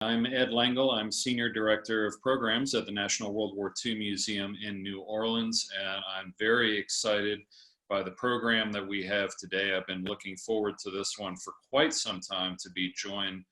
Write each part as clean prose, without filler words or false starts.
I'm Ed Lengel. I'm Senior Director of Programs at the National WWII Museum in New Orleans, and I'm very excited by the program that we have today. I've been looking forward to this one for quite some time, to be joined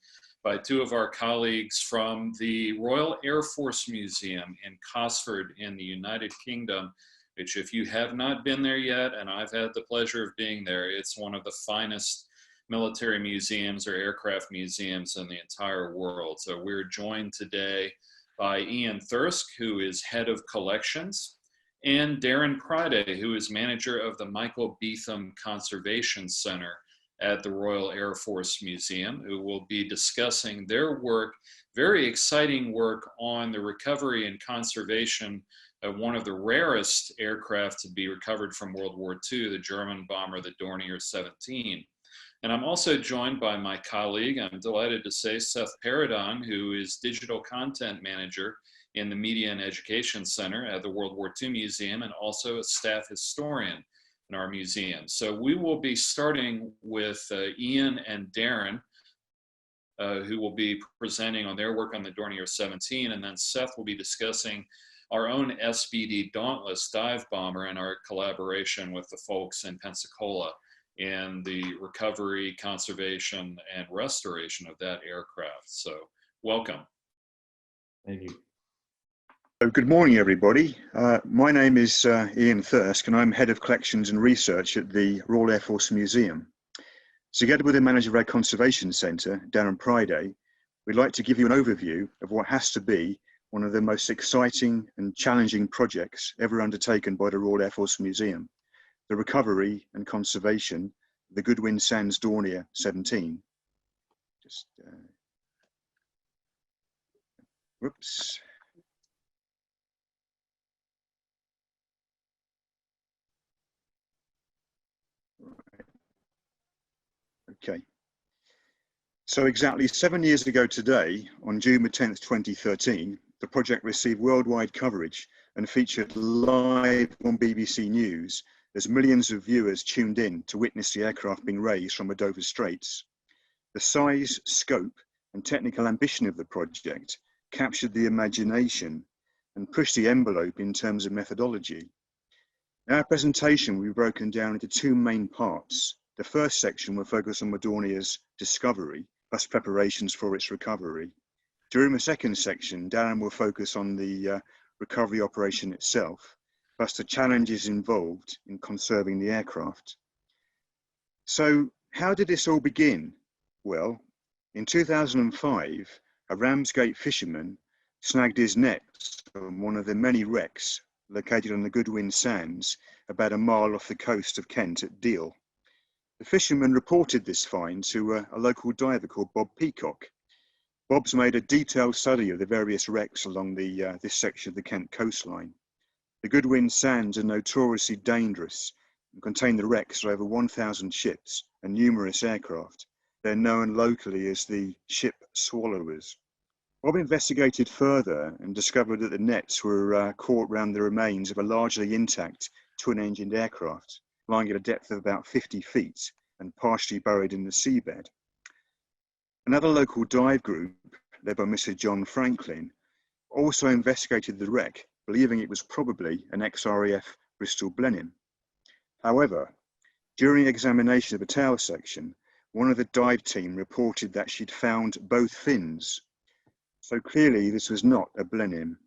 by two of our colleagues from the Royal Air Force Museum in Cosford in the United Kingdom, which, if you have not been there yet, and I've had the pleasure of being there, it's one of the finest military museums or aircraft museums in the entire world. So we're joined today by Ian Thirsk, who is head of collections, and Darren Priday, who is manager of the Michael Beetham Conservation Center at the Royal Air Force Museum, who will be discussing their work, very exciting work on the recovery and conservation of one of the rarest aircraft to be recovered from World War II, the German bomber, the Dornier 17. And I'm also joined by my colleague, I'm delighted to say, Seth Paridon, who is Digital Content Manager in the Media and Education Center at the World War II Museum, and also a staff historian in our museum. So we will be starting with Ian and Darren, who will be presenting on their work on the Dornier 17, and then Seth will be discussing our own SBD Dauntless dive bomber and our collaboration with the folks in Pensacola in the recovery, conservation, and restoration of that aircraft. So welcome. Thank you. Good morning, everybody. My name is Ian Thirsk, and I'm Head of Collections and Research at the Royal Air Force Museum. Together with the manager of our Conservation Centre, Darren Priday, we'd like to give you an overview of what has to be one of the most exciting and challenging projects ever undertaken by the Royal Air Force Museum: the recovery and conservation of the Goodwin Sands Dornier 17. Whoops. Okay. So exactly 7 years ago today, on June 10th, 2013, the project received worldwide coverage and featured live on BBC News as millions of viewers tuned in to witness the aircraft being raised from the Dover Straits. The size, scope, and technical ambition of the project captured the imagination and pushed the envelope in terms of methodology. In our presentation, we've broken down into two main parts. The first section will focus on the Dornier's discovery, plus preparations for its recovery. During the second section, Darren will focus on the recovery operation itself, plus the challenges involved in conserving the aircraft. So how did this all begin? Well, in 2005, a Ramsgate fisherman snagged his net on one of the many wrecks located on the Goodwin Sands, about a mile off the coast of Kent at Deal. The fisherman reported this find to a local diver called Bob Peacock. Bob's made a detailed study of the various wrecks along this section of the Kent coastline. The Goodwin Sands are notoriously dangerous and contain the wrecks of over 1,000 ships and numerous aircraft. They're known locally as the ship swallowers. Bob investigated further and discovered that the nets were caught around the remains of a largely intact twin-engined aircraft, lying at a depth of about 50 feet and partially buried in the seabed. Another local dive group, led by Mr. John Franklin, also investigated the wreck, believing it was probably an ex-RAF Bristol Blenheim. However, during examination of the tail section, one of the dive team reported that she'd found both fins. So clearly this was not a Blenheim.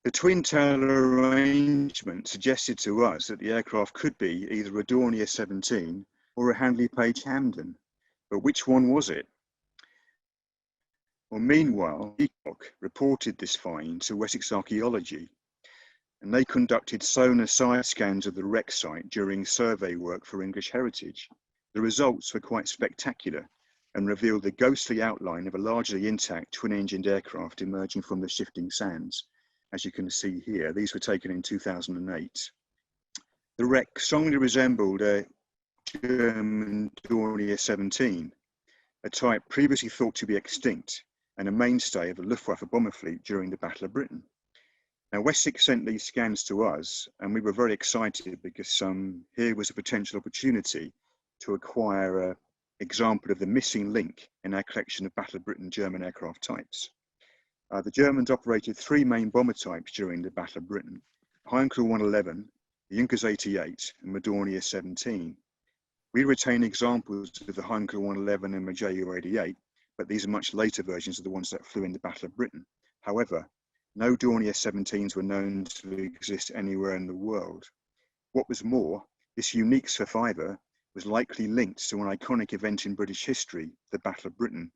The twin tail arrangement suggested to us that the aircraft could be either a Dornier 17 or a Handley Page Hamden, but which one was it? Well, meanwhile, Peacock reported this find to Wessex Archaeology, and they conducted sonar side scans of the wreck site during survey work for English Heritage. The results were quite spectacular and revealed the ghostly outline of a largely intact twin-engined aircraft emerging from the shifting sands. As you can see here, these were taken in 2008. The wreck strongly resembled a German Dornier 17, a type previously thought to be extinct and a mainstay of the Luftwaffe bomber fleet during the Battle of Britain. Now, Wessex sent these scans to us, and we were very excited because here was a potential opportunity to acquire example of the missing link in our collection of Battle of Britain German aircraft types. The Germans operated 3 main bomber types during the Battle of Britain: Heinkel 111, the Junkers 88, and Dornier 17. We retain examples of the Heinkel 111 and Ju 88, but these are much later versions of the ones that flew in the Battle of Britain. However, no Dornier 17s were known to exist anywhere in the world. What was more, this unique survivor was likely linked to an iconic event in British history, the Battle of Britain,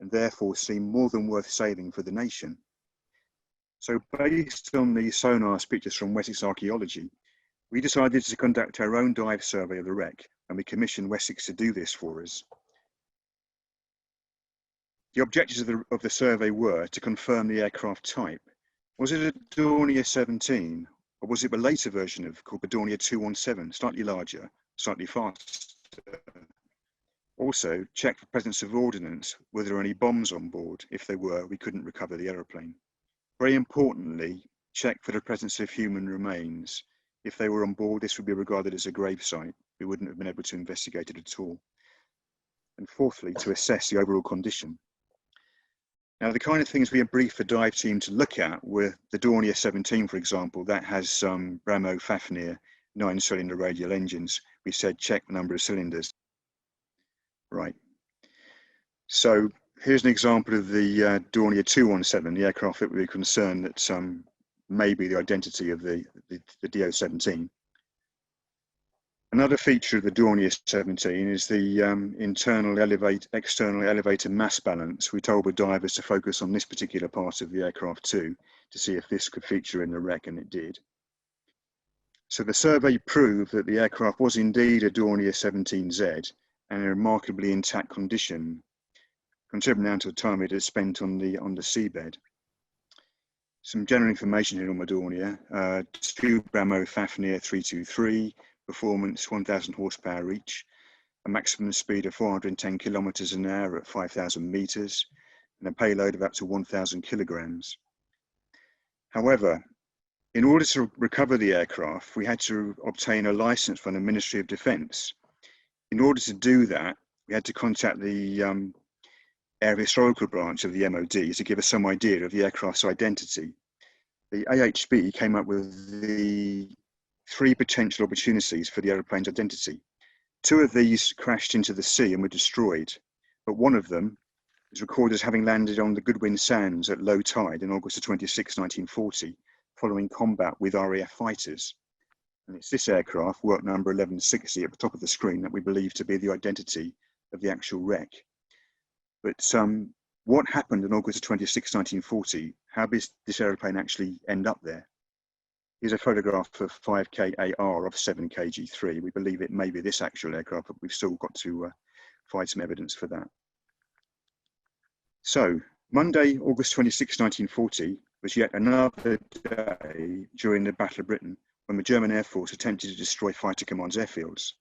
and therefore seemed more than worth saving for the nation. So based on the sonar pictures from Wessex Archaeology, we decided to conduct our own dive survey of the wreck, and we commissioned Wessex to do this for us. The objectives of the survey were to confirm the aircraft type. Was it a Dornier 17, or was it a later version called the Dornier 217, slightly larger, slightly faster? Also, check for presence of ordnance. Were there any bombs on board? If there were, we couldn't recover the aeroplane. Very importantly, check for the presence of human remains. If they were on board, this would be regarded as a grave site. We wouldn't have been able to investigate it at all. And fourthly, to assess the overall condition. Now, the kind of things we briefed the dive team to look at were the Dornier 17, for example, that has some Bramo Fafnir 9-cylinder radial engines. We said check the number of cylinders. Right. So here's an example of the Dornier 217, the aircraft that we were concerned that may be the identity of the DO-17. Another feature of the Dornier 17 is the external elevator mass balance. We told the divers to focus on this particular part of the aircraft too, to see if this could feature in the wreck, and it did. So the survey proved that the aircraft was indeed a Dornier 17Z and in remarkably intact condition, considering the amount of time it had spent on the seabed. Some general information here on the Dornier: 2 Bramo Fafnir 323, performance 1,000 horsepower each, a maximum speed of 410 kilometers an hour at 5,000 meters, and a payload of up to 1,000 kilograms. However, in order to recover the aircraft, we had to obtain a license from the Ministry of Defence. In order to do that, we had to contact the Air Historical Branch of the MOD to give us some idea of the aircraft's identity. The AHB came up with the 3 potential opportunities for the aeroplane's identity. 2 of these crashed into the sea and were destroyed, but one of them is recorded as having landed on the Goodwin Sands at low tide on August 26, 1940, following combat with RAF fighters. And it's this aircraft, work number 1160 at the top of the screen, that we believe to be the identity of the actual wreck. But what happened on August 26, 1940? How did this aeroplane actually end up there? Here's a photograph of 5K AR of 7KG3. We believe it may be this actual aircraft, but we've still got to find some evidence for that. So, Monday, August 26, 1940, was yet another day during the Battle of Britain when the German Air Force attempted to destroy Fighter Command's airfields.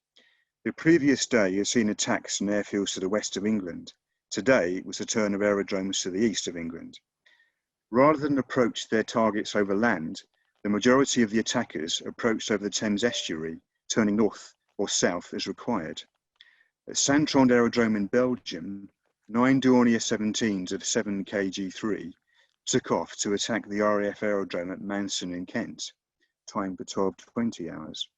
The previous day had seen attacks on airfields to the west of England. Today, it was the turn of aerodromes to the east of England. Rather than approach their targets over land, the majority of the attackers approached over the Thames estuary, turning north or south as required. At Saint-Trond Aerodrome in Belgium, 9 Dornier 17s of 7KG3 took off to attack the RAF aerodrome at Manson in Kent, timed for 12:20 hours.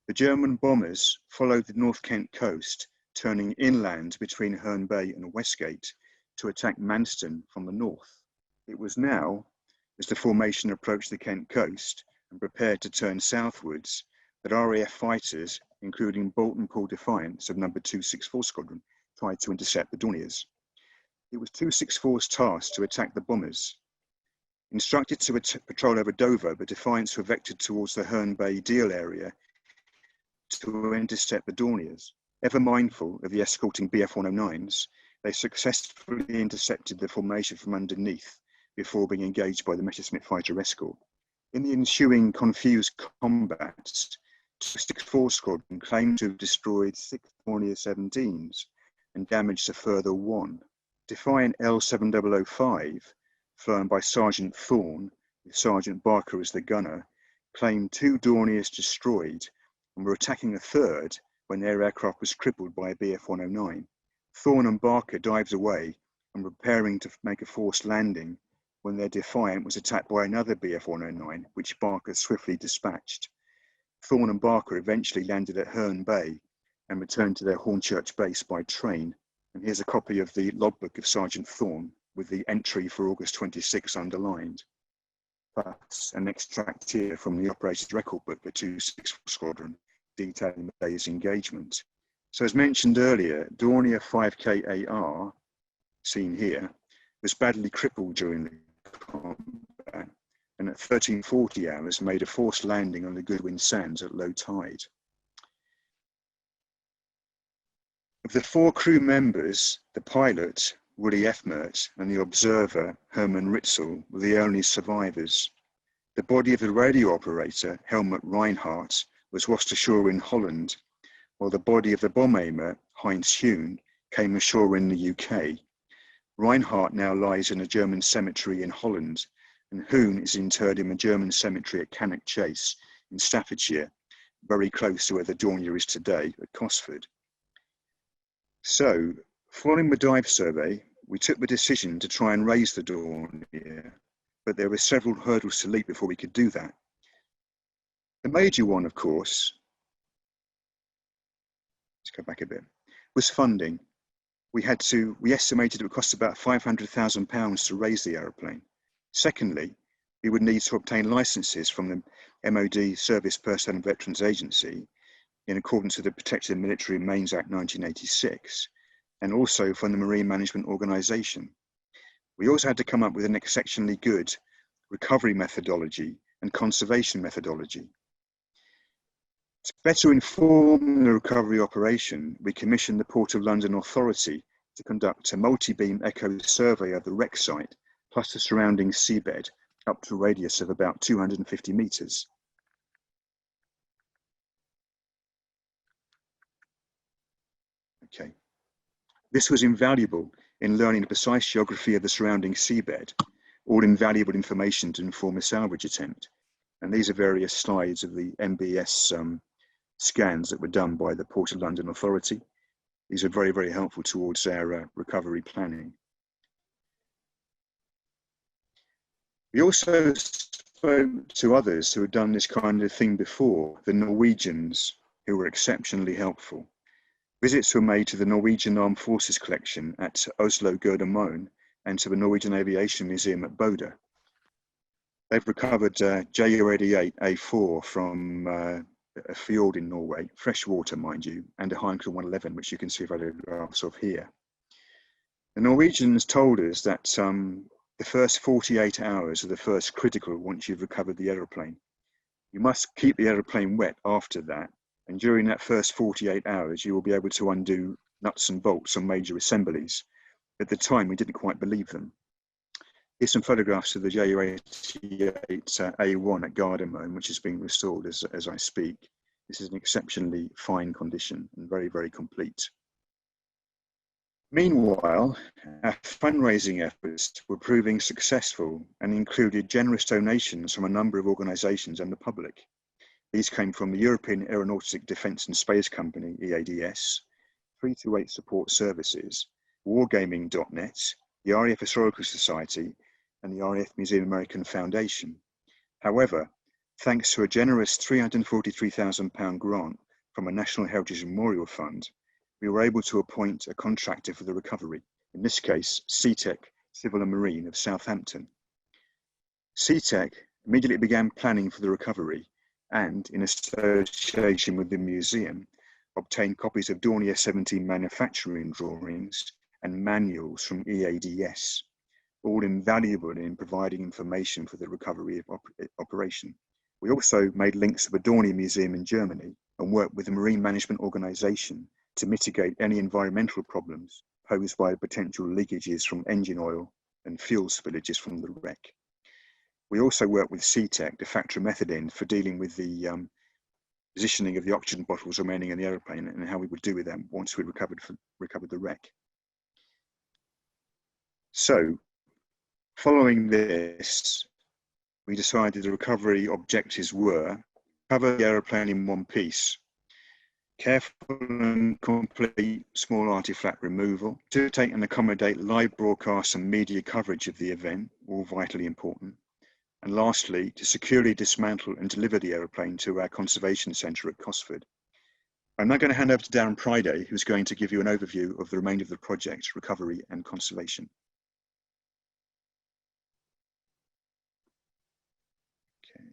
The German bombers followed the North Kent coast, turning inland between Herne Bay and Westgate to attack Manston from the north. It was now, as the formation approached the Kent coast and prepared to turn southwards, that RAF fighters, including Bolton Paul Defiance of No. 264 Squadron, tried to intercept the Dorniers. It was 264's task to attack the bombers. Instructed to patrol over Dover, the Defiance were vectored towards the Herne Bay Deal area to intercept the Dorniers. Ever mindful of the escorting Bf-109s, they successfully intercepted the formation from underneath before being engaged by the Messerschmitt fighter escort. In the ensuing confused combats, 264 Squadron claimed to have destroyed 6 Dornier 17s and damaged a further 1. Defiant L7005, flown by Sergeant Thorn, with Sergeant Barker as the gunner, claimed 2 Dorniers destroyed and were attacking a third when their aircraft was crippled by a Bf-109. Thorn and Barker dives away and preparing to make a forced landing when their Defiant was attacked by another Bf-109, which Barker swiftly dispatched. Thorn and Barker eventually landed at Herne Bay and returned to their Hornchurch base by train. And here's a copy of the logbook of Sergeant Thorn with the entry for August 26 underlined, plus an extract here from the Operations Record Book for 264 Squadron detailing the day's engagement. So as mentioned earlier, Dornier 5K-AR, seen here, was badly crippled during the combat, and at 1340 hours made a forced landing on the Goodwin Sands at low tide. Of the 4 crew members, the pilot, Willy Efmert, and the observer, Hermann Ritzel, were the only survivors. The body of the radio operator, Helmut Reinhardt, was washed ashore in Holland, while the body of the bomb aimer, Heinz Hune, came ashore in the UK. Reinhardt now lies in a German cemetery in Holland, and Hune is interred in a German cemetery at Cannock Chase in Staffordshire, very close to where the Dornier is today at Cosford. So, following the dive survey, we took the decision to try and raise the Dornier, but there were several hurdles to leap before we could do that. The major one, of course, let's go back a bit, was funding. We estimated it would cost about £500,000 to raise the aeroplane. Secondly, we would need to obtain licenses from the MOD Service Personnel and Veterans Agency in accordance with the Protected Military Remains Act 1986, and also from the Marine Management Organisation. We also had to come up with an exceptionally good recovery methodology and conservation methodology. To better inform the recovery operation, we commissioned the Port of London Authority to conduct a multi-beam echo survey of the wreck site, plus the surrounding seabed, up to a radius of about 250 metres. Okay. This was invaluable in learning the precise geography of the surrounding seabed, all invaluable information to inform a salvage attempt. And these are various slides of the MBS scans that were done by the Port of London Authority. These are very, very helpful towards our recovery planning. We also spoke to others who had done this kind of thing before, the Norwegians, who were exceptionally helpful. Visits were made to the Norwegian Armed Forces collection at Oslo Gardermoen and to the Norwegian Aviation Museum at Bodø. They've recovered Ju-88A4 from a fjord in Norway, fresh water, mind you, and a Heinkel 111, which you can see photographs of here. The Norwegians told us that the first 48 hours are the first critical once you've recovered the aeroplane. You must keep the aeroplane wet after that, and during that first 48 hours, you will be able to undo nuts and bolts on major assemblies. At the time, we didn't quite believe them. Here's some photographs of the Ju-88A1 at Gardermoen, which is being restored as I speak. This is an exceptionally fine condition and very, very complete. Meanwhile, our fundraising efforts were proving successful and included generous donations from a number of organisations and the public. These came from the European Aeronautic Defence and Space Company, EADS, 328 Support Services, Wargaming.net, the RAF Historical Society, and the RAF Museum American Foundation. However, thanks to a generous £343,000 grant from a National Heritage Memorial Fund, we were able to appoint a contractor for the recovery, in this case, CTEC Civil and Marine of Southampton. CTEC immediately began planning for the recovery and, in association with the museum, obtained copies of Dornier 17 manufacturing drawings and manuals from EADS, all invaluable in providing information for the recovery operation. We also made links to the Dornier Museum in Germany and worked with the Marine Management Organisation to mitigate any environmental problems posed by potential leakages from engine oil and fuel spillages from the wreck. We also worked with CTEC, the factory method end, for dealing with the positioning of the oxygen bottles remaining in the aeroplane and how we would do with them once we recovered the wreck. So, following this, we decided the recovery objectives were: recover the aeroplane in one piece, careful and complete small artifact removal, to take and accommodate live broadcasts and media coverage of the event, all vitally important. And lastly, to securely dismantle and deliver the aeroplane to our conservation centre at Cosford. I'm now going to hand over to Darren Priday, who's going to give you an overview of the remainder of the project's recovery and conservation. Okay.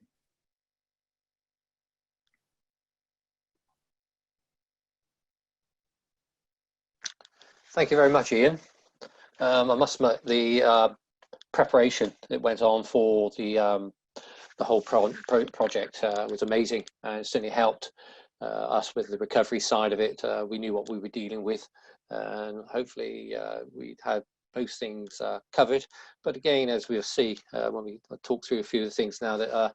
Thank you very much, Ian. I must admit the preparation that went on for the whole project was amazing, and it certainly helped us with the recovery side of it. We knew what we were dealing with, and hopefully we'd have most things covered. But again, as we'll see when we talk through a few of the things now, that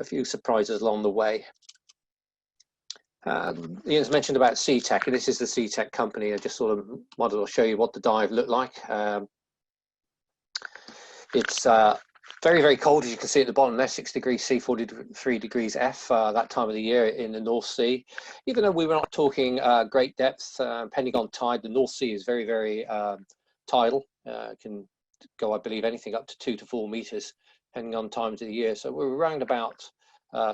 a few surprises along the way. Ian's mentioned about Tech, and this is the Tech company. I just sort of wanted to show you what the dive looked like. It's very, very cold, as you can see at the bottom there, 6 degrees C, 43 degrees F, that time of the year in the North Sea. Even though we were not talking great depth, depending on tide, the North Sea is very, very tidal. Can go, I believe, anything up to 2 to 4 meters, depending on times of the year. So we're around about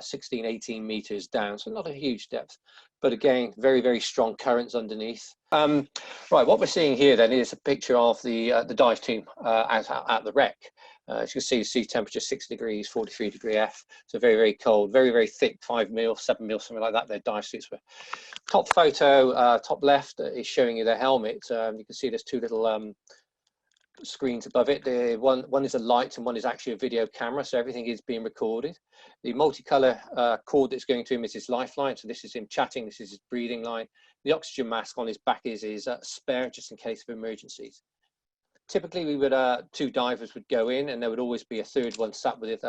16, 18 meters down, so not a huge depth. But again, very, very strong currents underneath. Right, what we're seeing here then is a picture of the dive team at the wreck. As you can see, sea temperature 6 degrees, 43 degree F. So very, very cold, very, very thick, 5 mil, 7 mil, something like that. Their dive suits were. Top photo, top left, is showing you their helmet. You can see there's two little screens above it. One is a light and one is actually a video camera, so everything is being recorded. The multicolor cord that's going to him is his lifeline, so this is him chatting, this is his breathing line. The oxygen mask on his back is spare, just in case of emergencies. Typically we would 2 divers would go in, and there would always be a third one sat with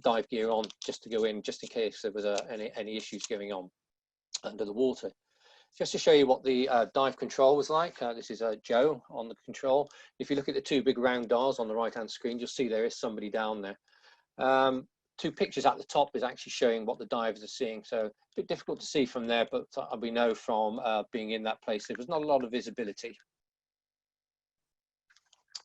dive gear on, just to go in, just in case there was any issues going on under the water. Just to show you what the dive control was like, this is Joe on the control. If you look at the 2 big round dials on the right hand screen, you'll see there is somebody down there. 2 pictures at the top is actually showing what the divers are seeing, so a bit difficult to see from there, but we know from being in that place there was not a lot of visibility.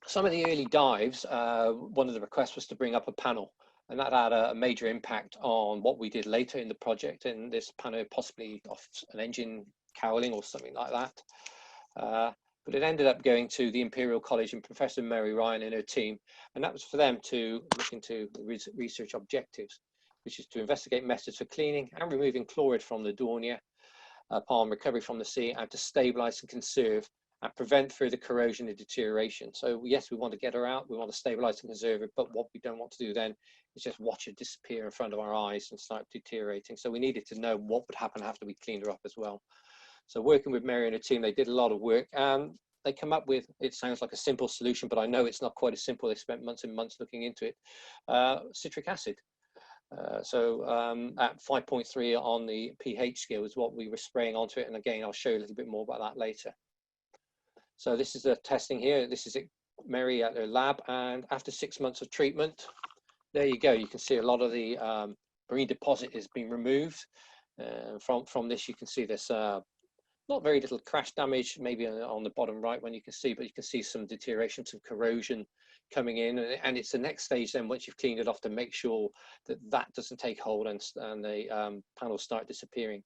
Some of the early dives, one of the requests was to bring up a panel, and that had a major impact on what we did later in the project, and this panel possibly off an engine cowling or something like that. But it ended up going to the Imperial College and Professor Mary Ryan and her team, and that was for them to look into the research objectives, which is to investigate methods for cleaning and removing chloride from the Dornier upon recovery from the sea, and to stabilize and conserve and prevent further corrosion and deterioration. So yes, we want to get her out, we want to stabilize and conserve it, but what we don't want to do then is just watch her disappear in front of our eyes and start deteriorating. So we needed to know what would happen after we cleaned her up as well. So working with Mary and her team, they did a lot of work, and they come up with, it sounds like a simple solution, but I know it's not quite as simple. They spent months and months looking into it. Citric acid. At 5.3 on the pH scale is what we were spraying onto it. And again, I'll show you a little bit more about that later. So this is the testing here. This is Mary at her lab, and after 6 months of treatment, there you go. You can see a lot of the marine deposit is being removed. From this, you can see this not very little crash damage, maybe on the bottom right one you can see, but you can see some deterioration, some corrosion coming in, and it's the next stage then, once you've cleaned it off, to make sure that that doesn't take hold and the panels start disappearing.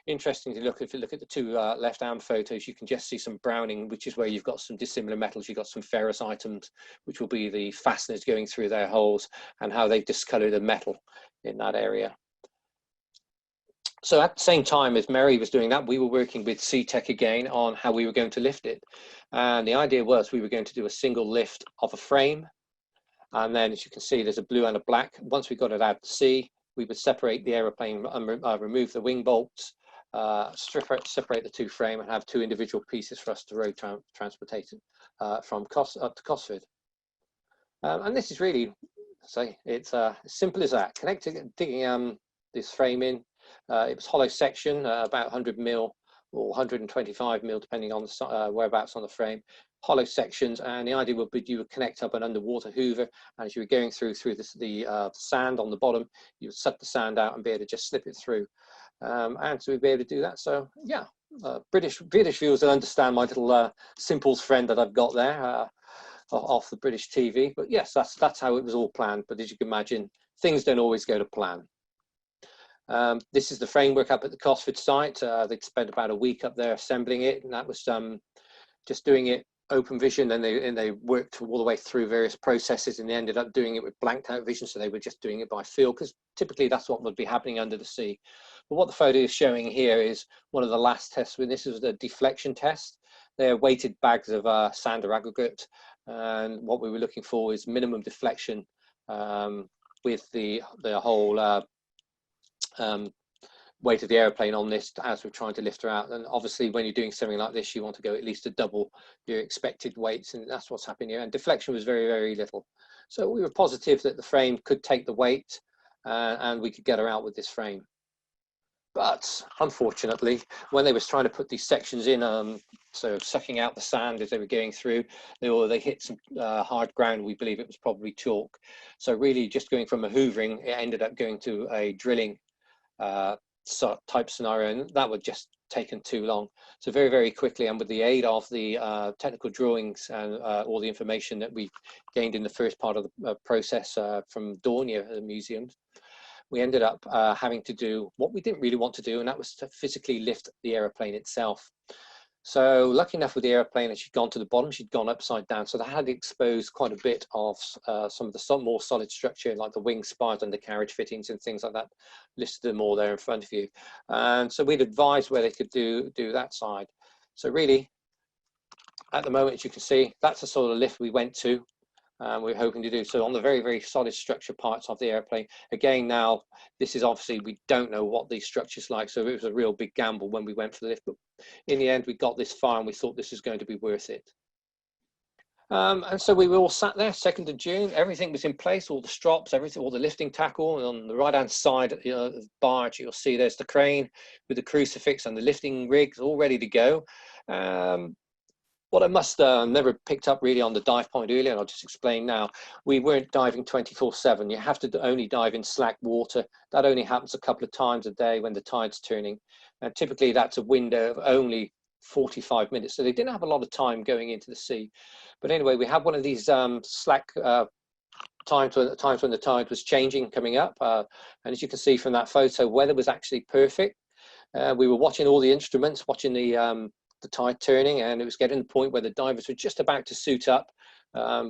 Interesting to look, if you look at the 2 left arm photos, you can just see some browning, which is where you've got some dissimilar metals. You've got some ferrous items, which will be the fasteners going through their holes, and how they've discolored the metal in that area. So at the same time as Mary was doing that, we were working with Tech again on how we were going to lift it. And the idea was we were going to do a single lift of a frame. And then, as you can see, there's a blue and a black. Once we got it out to sea, we would separate the aeroplane and remove the wing bolts, separate the 2 frame, and have 2 individual pieces for us to road transportate from up to Cosford. And this is really, it's as simple as that. Digging this frame in. It was hollow section, about 100 mil or 125 mil, depending on the whereabouts on the frame. Hollow sections, and the idea would be you would connect up an underwater hoover, and as you were going through the sand on the bottom, you would suck the sand out and be able to just slip it through. and so we'd be able to do that. So yeah, British viewers will understand my little Simples friend that I've got there off the British TV. But yes, that's how it was all planned. But as you can imagine, things don't always go to plan. This is the framework up at the Cosford site. They'd spent about a week up there assembling it, and that was just doing it open vision, and they worked all the way through various processes, and they ended up doing it with blanked out vision, so they were just doing it by feel, because typically that's what would be happening under the sea. But what the photo is showing here is one of the last tests. When this was the deflection test, they're weighted bags of sand or aggregate, and what we were looking for is minimum deflection with the whole weight of the airplane on this as we're trying to lift her out. And obviously when you're doing something like this, you want to go at least to double your expected weights, and that's what's happening here. And deflection was very, very little. So we were positive that the frame could take the weight and we could get her out with this frame. But unfortunately, when they was trying to put these sections in, so sucking out the sand as they were going through, they hit some hard ground. We believe it was probably chalk. So really just going from a hoovering, it ended up going to a drilling type scenario, and that would just taken too long. So very, very quickly, and with the aid of the technical drawings and all the information that we gained in the first part of the process from Dornier, the museum, we ended up having to do what we didn't really want to do, and that was to physically lift the aeroplane itself. So lucky enough with the aeroplane, as she'd gone to the bottom, she'd gone upside down. So that had exposed quite a bit of some of the more solid structure, like the wing spars and the carriage fittings and things like that, listed them all there in front of you. And so we'd advised where they could do that side. So really, at the moment, as you can see, that's the sort of lift we went to. We're hoping to do so on the very, very solid structure parts of the airplane. Again, now this is obviously, we don't know what these structures like, so it was a real big gamble when we went for the lift, but in the end we got this far and we thought this was going to be worth it. And so we were all sat there, 2nd of June, everything was in place, all the strops, everything, all the lifting tackle, and on the right hand side of the barge you'll see there's the crane with the crucifix and the lifting rigs all ready to go. What I must never picked up really on the dive point earlier, and I'll just explain now, we weren't diving 24/7. You have to only dive in slack water. That only happens a couple of times a day when the tide's turning. And typically that's a window of only 45 minutes. So they didn't have a lot of time going into the sea. But anyway, we had one of these slack times when the tide was changing, coming up. And as you can see from that photo, weather was actually perfect. We were watching all the instruments, watching the tide turning, and it was getting to the point where the divers were just about to suit up,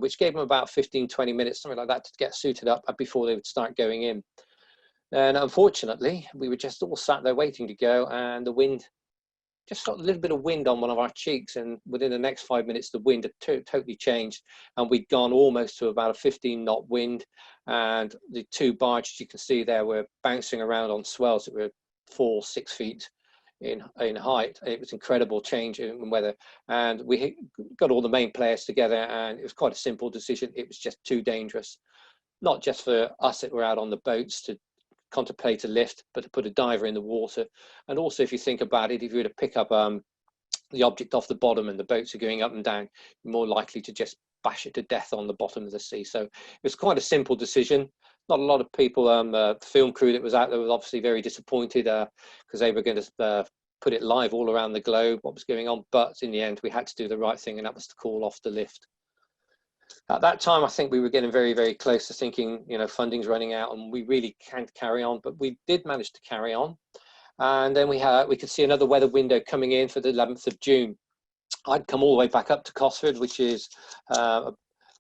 which gave them about 15-20 minutes, something like that, to get suited up before they would start going in. And unfortunately, we were just all sat there waiting to go, and the wind, just got a little bit of wind on one of our cheeks, and within the next 5 minutes the wind had totally changed, and we'd gone almost to about a 15-knot wind, and the two barges you can see there were bouncing around on swells that were 4-6 feet in height. It was incredible change in weather, and we got all the main players together, and it was quite a simple decision. It was just too dangerous, not just for us that were out on the boats to contemplate a lift, but to put a diver in the water. And also, if you think about it, if you were to pick up the object off the bottom and the boats are going up and down, you're more likely to just bash it to death on the bottom of the sea. So it was quite a simple decision. Not a lot of people, the film crew that was out there was obviously very disappointed because they were going to put it live all around the globe, what was going on. But in the end, we had to do the right thing, and that was to call off the lift. At that time, I think we were getting very, very close to thinking, you know, funding's running out and we really can't carry on. But we did manage to carry on. And then we could see another weather window coming in for the 11th of June. I'd come all the way back up to Cosford, which is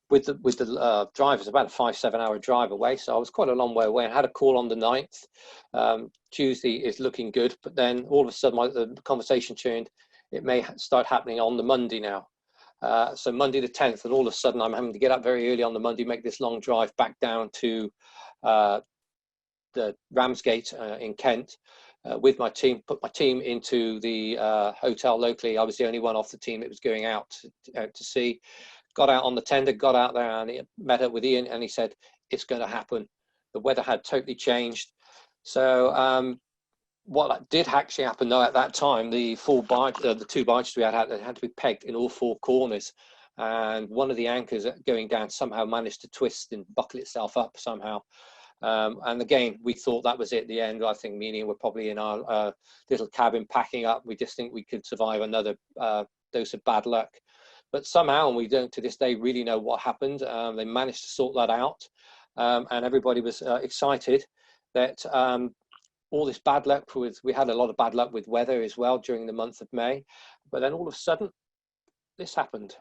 with the drivers about a 5-7 hour drive away, so I was quite a long way away. I had a call on the 9th. Tuesday is looking good, but then all of a sudden the conversation turned. It may start happening on the Monday now. So Monday the 10th, and all of a sudden I'm having to get up very early on the Monday, make this long drive back down to the Ramsgate in Kent with my team, put my team into the hotel locally. I was the only one off the team that was going out to sea. Got out on the tender, got out there, and he met up with Ian, and he said, it's going to happen. The weather had totally changed. So what did actually happen though at that time, the two barges we had to be pegged in all four corners, and one of the anchors going down somehow managed to twist and buckle itself up somehow. And again, we thought that was it, the end. I think me and Ian were probably in our little cabin packing up. We just think we could survive another dose of bad luck. But somehow, and we don't to this day really know what happened, they managed to sort that out. And everybody was excited that all this bad luck we had a lot of bad luck with weather as well during the month of May. But then all of a sudden, this happened.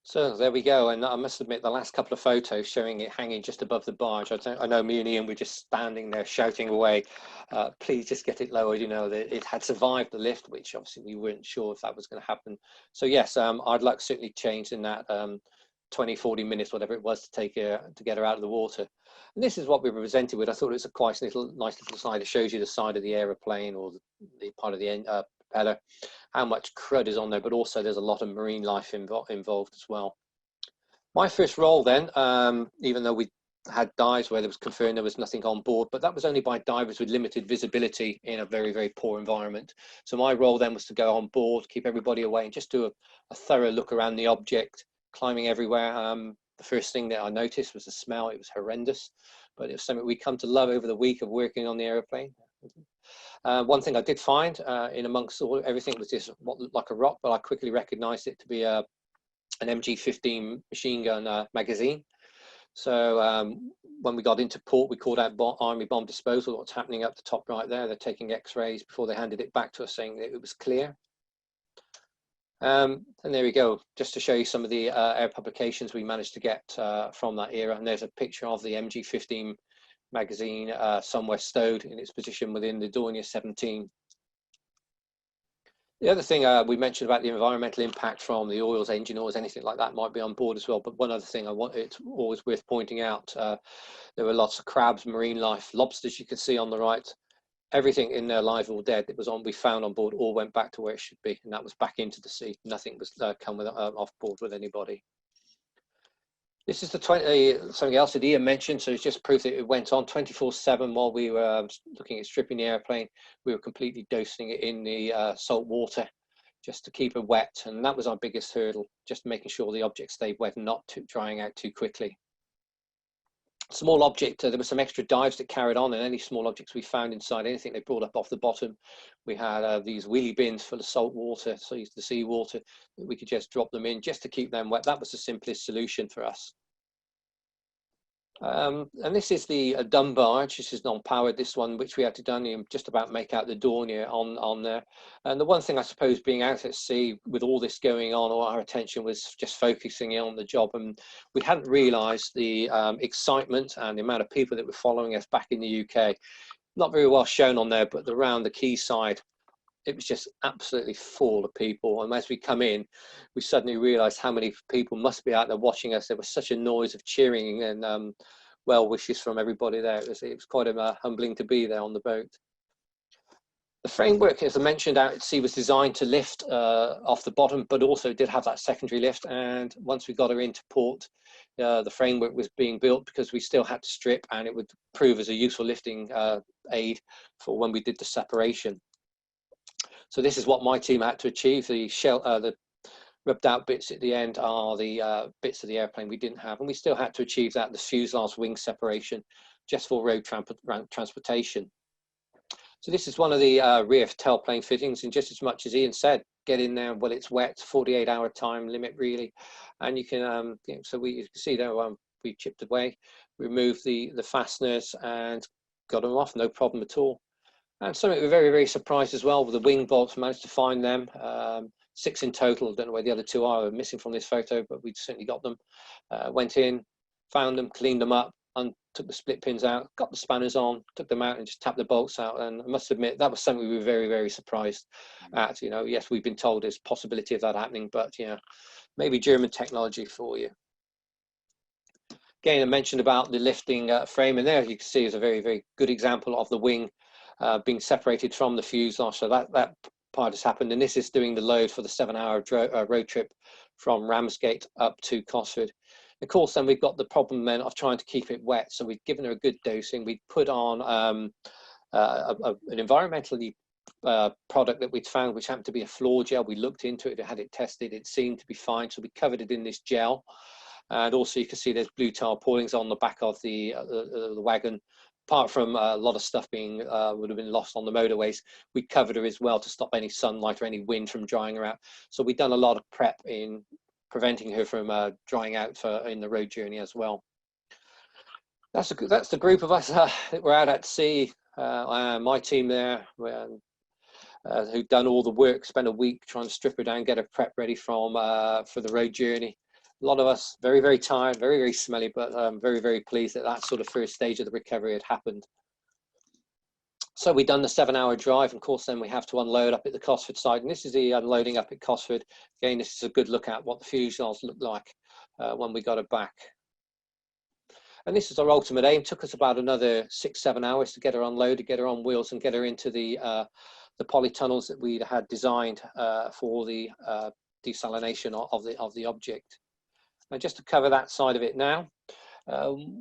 So there we go, and I must admit the last couple of photos showing it hanging just above the barge, I know me and Ian were just standing there shouting away, please just get it lowered, you know, that it had survived the lift, which obviously we weren't sure if that was going to happen. So yes, our luck certainly changed in that 20-40 minutes, whatever it was, to get her out of the water. And this is what we were presented with. I thought it was a quite nice little slide. It shows you the side of the aeroplane, or the part of the propeller, how much crud is on there, but also there's a lot of marine life involved as well. My first role then, even though we had dives where there was confirmed there was nothing on board, but that was only by divers with limited visibility in a very, very poor environment. So my role then was to go on board, keep everybody away, and just do a thorough look around the object, climbing everywhere. The first thing that I noticed was the smell. It was horrendous, but it was something we come to love over the week of working on the aeroplane. One thing I did find in amongst everything was this what looked like a rock, but I quickly recognized it to be an MG15 machine gun magazine. So when we got into port, we called out Army Bomb Disposal. What's happening up the top right there? They're taking x-rays before they handed it back to us, saying that it was clear. And there we go, just to show you some of the air publications we managed to get from that era. And there's a picture of the MG15 magazine somewhere stowed in its position within the Dornier 17. The other thing we mentioned about the environmental impact from the oils, engine oils, anything like that might be on board as well. But one other thing it's always worth pointing out, there were lots of crabs, marine life, lobsters you can see on the right. Everything in there, live or dead, that was we found on board all went back to where it should be, and that was back into the sea. Nothing was come with off board with anybody. This is something else that Ian mentioned, so it's just proof that it went on 24/7 while we were looking at stripping the airplane. We were completely dosing it in the salt water just to keep it wet, and that was our biggest hurdle, just making sure the object stayed wet and not drying out too quickly. Small object, there were some extra dives that carried on, and any small objects we found inside, anything they brought up off the bottom, we had these wheelie bins full of salt water, so the sea water, that we could just drop them in just to keep them wet. That was the simplest solution for us. And this is the dumb barge. This is non-powered, this one, which we had to done just about make out the Dornier on there. And the one thing, I suppose, being out at sea with all this going on, all our attention was just focusing on the job, and we hadn't realised the excitement and the amount of people that were following us back in the UK. Not very well shown on there, but around the quay side, it was just absolutely full of people. And as we come in, we suddenly realised how many people must be out there watching us. There was such a noise of cheering and well wishes from everybody there. It was quite humbling to be there on the boat. The framework, as I mentioned, out at sea was designed to lift off the bottom, but also did have that secondary lift. And once we got her into port, the framework was being built because we still had to strip, and it would prove as a useful lifting aid for when we did the separation. So this is what my team had to achieve. The rubbed out bits at the end are the bits of the airplane we didn't have, and we still had to achieve that, the fuselage wing separation, just for road transportation. So this is one of the rear tailplane fittings, and just as much as Ian said, get in there while it's wet, 48-hour time limit really. And you can, so you can see there, we chipped away, removed the fasteners and got them off, no problem at all. And something we were very, very surprised as well with the wing bolts, managed to find them, 6 in total. I don't know where the other 2 are, missing from this photo, but we certainly got them. Went in, found them, cleaned them up, took the split pins out, got the spanners on, took them out and just tapped the bolts out. And I must admit, that was something we were very, very surprised at. You know, yes, we've been told there's possibility of that happening, but you know, maybe German technology for you. Again, I mentioned about the lifting frame, and there you can see is a very, very good example of the wing being separated from the fuselage. So that part has happened, and this is doing the load for the 7-hour road trip from Ramsgate up to Cosford. Of course, then we've got the problem then of trying to keep it wet. So we've given her a good dosing. We put on an environmentally product that we'd found, which happened to be a floor gel. We looked into it, had it tested, it seemed to be fine. So we covered it in this gel. And also you can see there's blue tarpaulins on the back of the wagon. Apart from a lot of stuff being would have been lost on the motorways, we covered her as well to stop any sunlight or any wind from drying her out. So we've done a lot of prep in preventing her from drying out in the road journey as well. That's the group of us that were out at sea. My team there, who'd done all the work, spent a week trying to strip her down, get her prep ready for the road journey. A lot of us very, very tired, very, very smelly, but very, very pleased that that sort of first stage of the recovery had happened. So we've done the 7-hour drive, and of course then we have to unload up at the Cosford side, and this is the unloading up at Cosford. Again, this is a good look at what the fuselage looked like when we got it back. And this is our ultimate aim. It took us about another 6-7 hours to get her unloaded, get her on wheels, and get her into the polytunnels that we had designed for the desalination of the object. And just to cover that side of it now,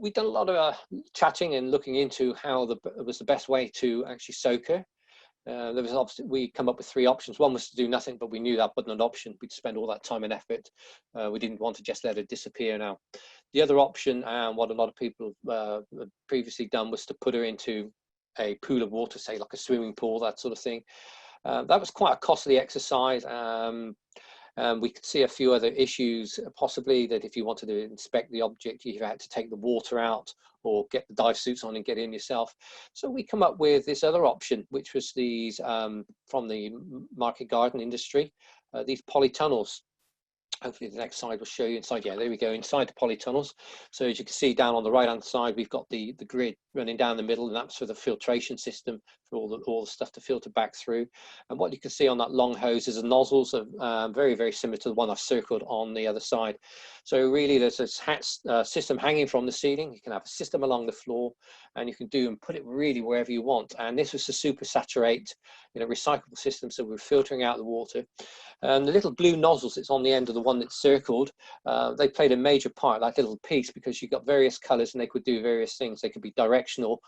we've done a lot of chatting and looking into how was the best way to actually soak her. There was obviously, we come up with 3 options. One was to do nothing, but we knew that wasn't an option. We'd spend all that time and effort. We didn't want to just let her disappear now. The other option, and what a lot of people had previously done, was to put her into a pool of water, say like a swimming pool, that sort of thing. That was quite a costly exercise. We could see a few other issues, possibly that if you wanted to inspect the object, you had to take the water out or get the dive suits on and get in yourself. So we come up with this other option, which was these from the market garden industry, these polytunnels. Hopefully the next slide will show you inside. Yeah, there we go, inside the polytunnels. So as you can see down on the right hand side, we've got the grid running down the middle, and that's for the filtration system for all the stuff to filter back through. And what you can see on that long hose is the nozzles are very, very similar to the one I've circled on the other side. So really there's a system hanging from the ceiling. You can have a system along the floor, and you can do and put it really wherever you want. And this was to super saturate, recyclable system, so we're filtering out the water. And the little blue nozzles that's on the end of the one that's circled, they played a major part, that little piece, because you've got various colors and they could do various things. They could be directional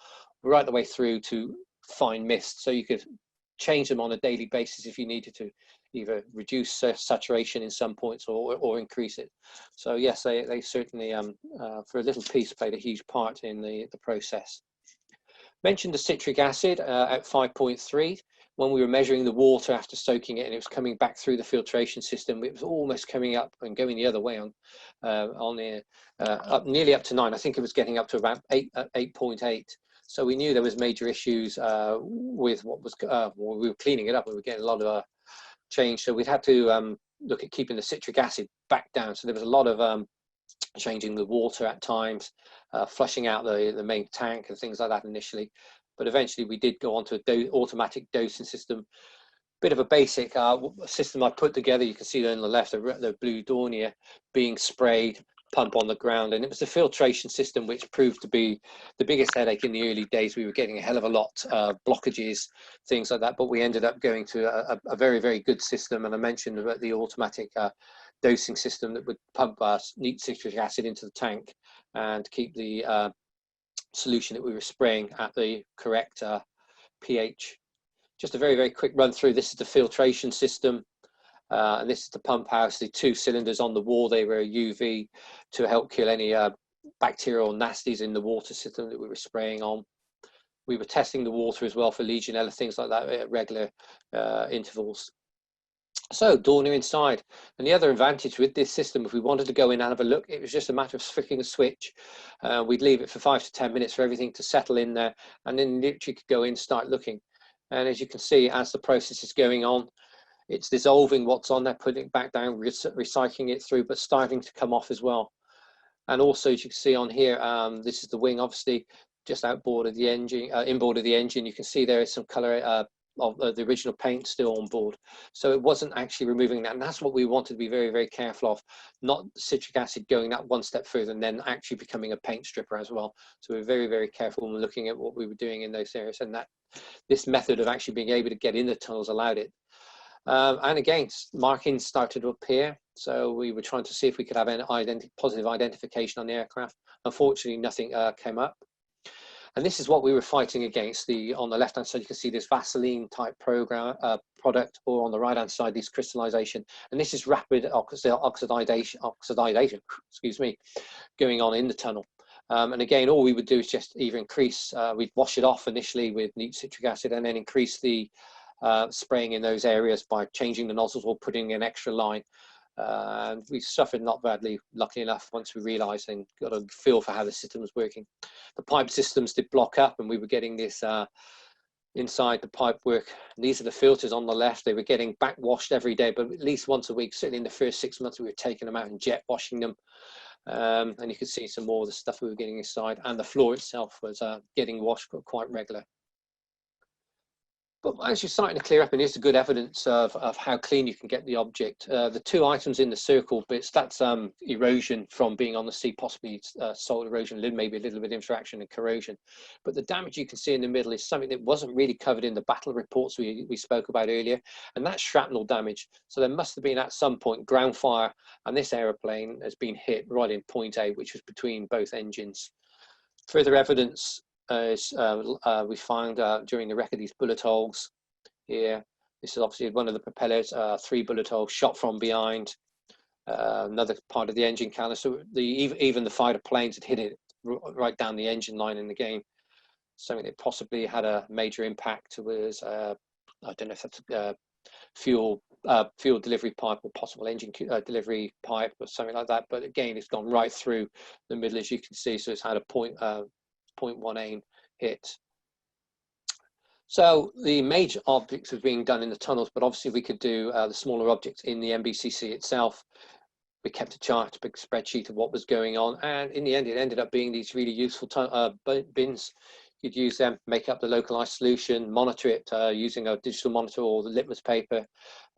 right the way through to fine mist. So you could change them on a daily basis if you needed to, either reduce saturation in some points or increase it. So yes, they certainly, for a little piece, played a huge part in the process. Mentioned the citric acid at 5.3. When we were measuring the water after soaking it and it was coming back through the filtration system, it was almost coming up and going the other way up nearly up to 9. I think it was getting up to about 8.8. So we knew there was major issues with what was, we were cleaning it up. We were getting a lot of change. So we'd had to look at keeping the citric acid back down. So there was a lot of changing the water at times, flushing out the main tank and things like that initially. But eventually we did go on to an automatic dosing system. Bit of a basic system I put together. You can see there on the left, the blue Dornier being sprayed, pump on the ground. And it was the filtration system which proved to be the biggest headache in the early days. We were getting a hell of a lot, blockages, things like that. But we ended up going to a very, very good system. And I mentioned about the automatic dosing system that would pump neat citric acid into the tank and keep the solution that we were spraying at the correct pH. Just a very, very quick run through. This is the filtration system, and this is the pump house. The 2 cylinders on the wall, they were UV to help kill any bacterial nasties in the water system that we were spraying on. We were testing the water as well for Legionella, things like that at regular intervals. So Dornier inside, and the other advantage with this system, if we wanted to go in and have a look, it was just a matter of flicking a switch. We'd leave it for 5 to 10 minutes for everything to settle in there, and then literally could go in, start looking. And as you can see, as the process is going on, it's dissolving what's on there, putting it back down, recycling it through, but starting to come off as well. And also, as you can see on here, this is the wing, obviously, just outboard of the engine, inboard of the engine. You can see there is some colour of the original paint still on board. So it wasn't actually removing that. And that's what we wanted to be very, very careful of, not citric acid going that one step further and then actually becoming a paint stripper as well. So we're very, very careful when looking at what we were doing in those areas. And that this method of actually being able to get in the tunnels allowed it. And again, markings started to appear. So we were trying to see if we could have an positive identification on the aircraft. Unfortunately, nothing came up. And this is what we were fighting against. On the left-hand side, you can see this Vaseline type product, or on the right-hand side, this crystallization. And this is rapid oxidation, excuse me, going on in the tunnel. And again, all we would do is just either increase, we'd wash it off initially with neat citric acid and then increase the spraying in those areas by changing the nozzles or putting an extra line. And we suffered not badly, luckily enough, once we realised and got a feel for how the system was working. The pipe systems did block up and we were getting this inside the pipe work. And these are the filters on the left. They were getting back washed every day, but at least once a week. Certainly in the first 6 months, we were taking them out and jet washing them. And you can see some more of the stuff we were getting inside. And the floor itself was getting washed quite regular. But as you're starting to clear up, and here's the good evidence of how clean you can get the object. The two items in the circle bits, that's erosion from being on the sea, possibly soil erosion, maybe a little bit of interaction and corrosion. But the damage you can see in the middle is something that wasn't really covered in the battle reports we spoke about earlier, and that's shrapnel damage. So there must have been at some point ground fire, and this aeroplane has been hit right in point A, which was between both engines. Further evidence we found during the wreck of these bullet holes here. This is obviously one of the propellers, 3 bullet holes shot from behind, another part of the engine canister. Even the fighter planes had hit it right down the engine line in the game. Something that possibly had a major impact was, I don't know if that's fuel delivery pipe or possible engine delivery pipe or something like that. But again, it's gone right through the middle, as you can see. So it's had a 0.1 aim hit. So the major objects was being done in the tunnels, but obviously we could do the smaller objects in the MBCC itself. We kept a chart, a big spreadsheet of what was going on, and in the end it ended up being these really useful bins. You'd use them, make up the localized solution, monitor it using a digital monitor or the litmus paper.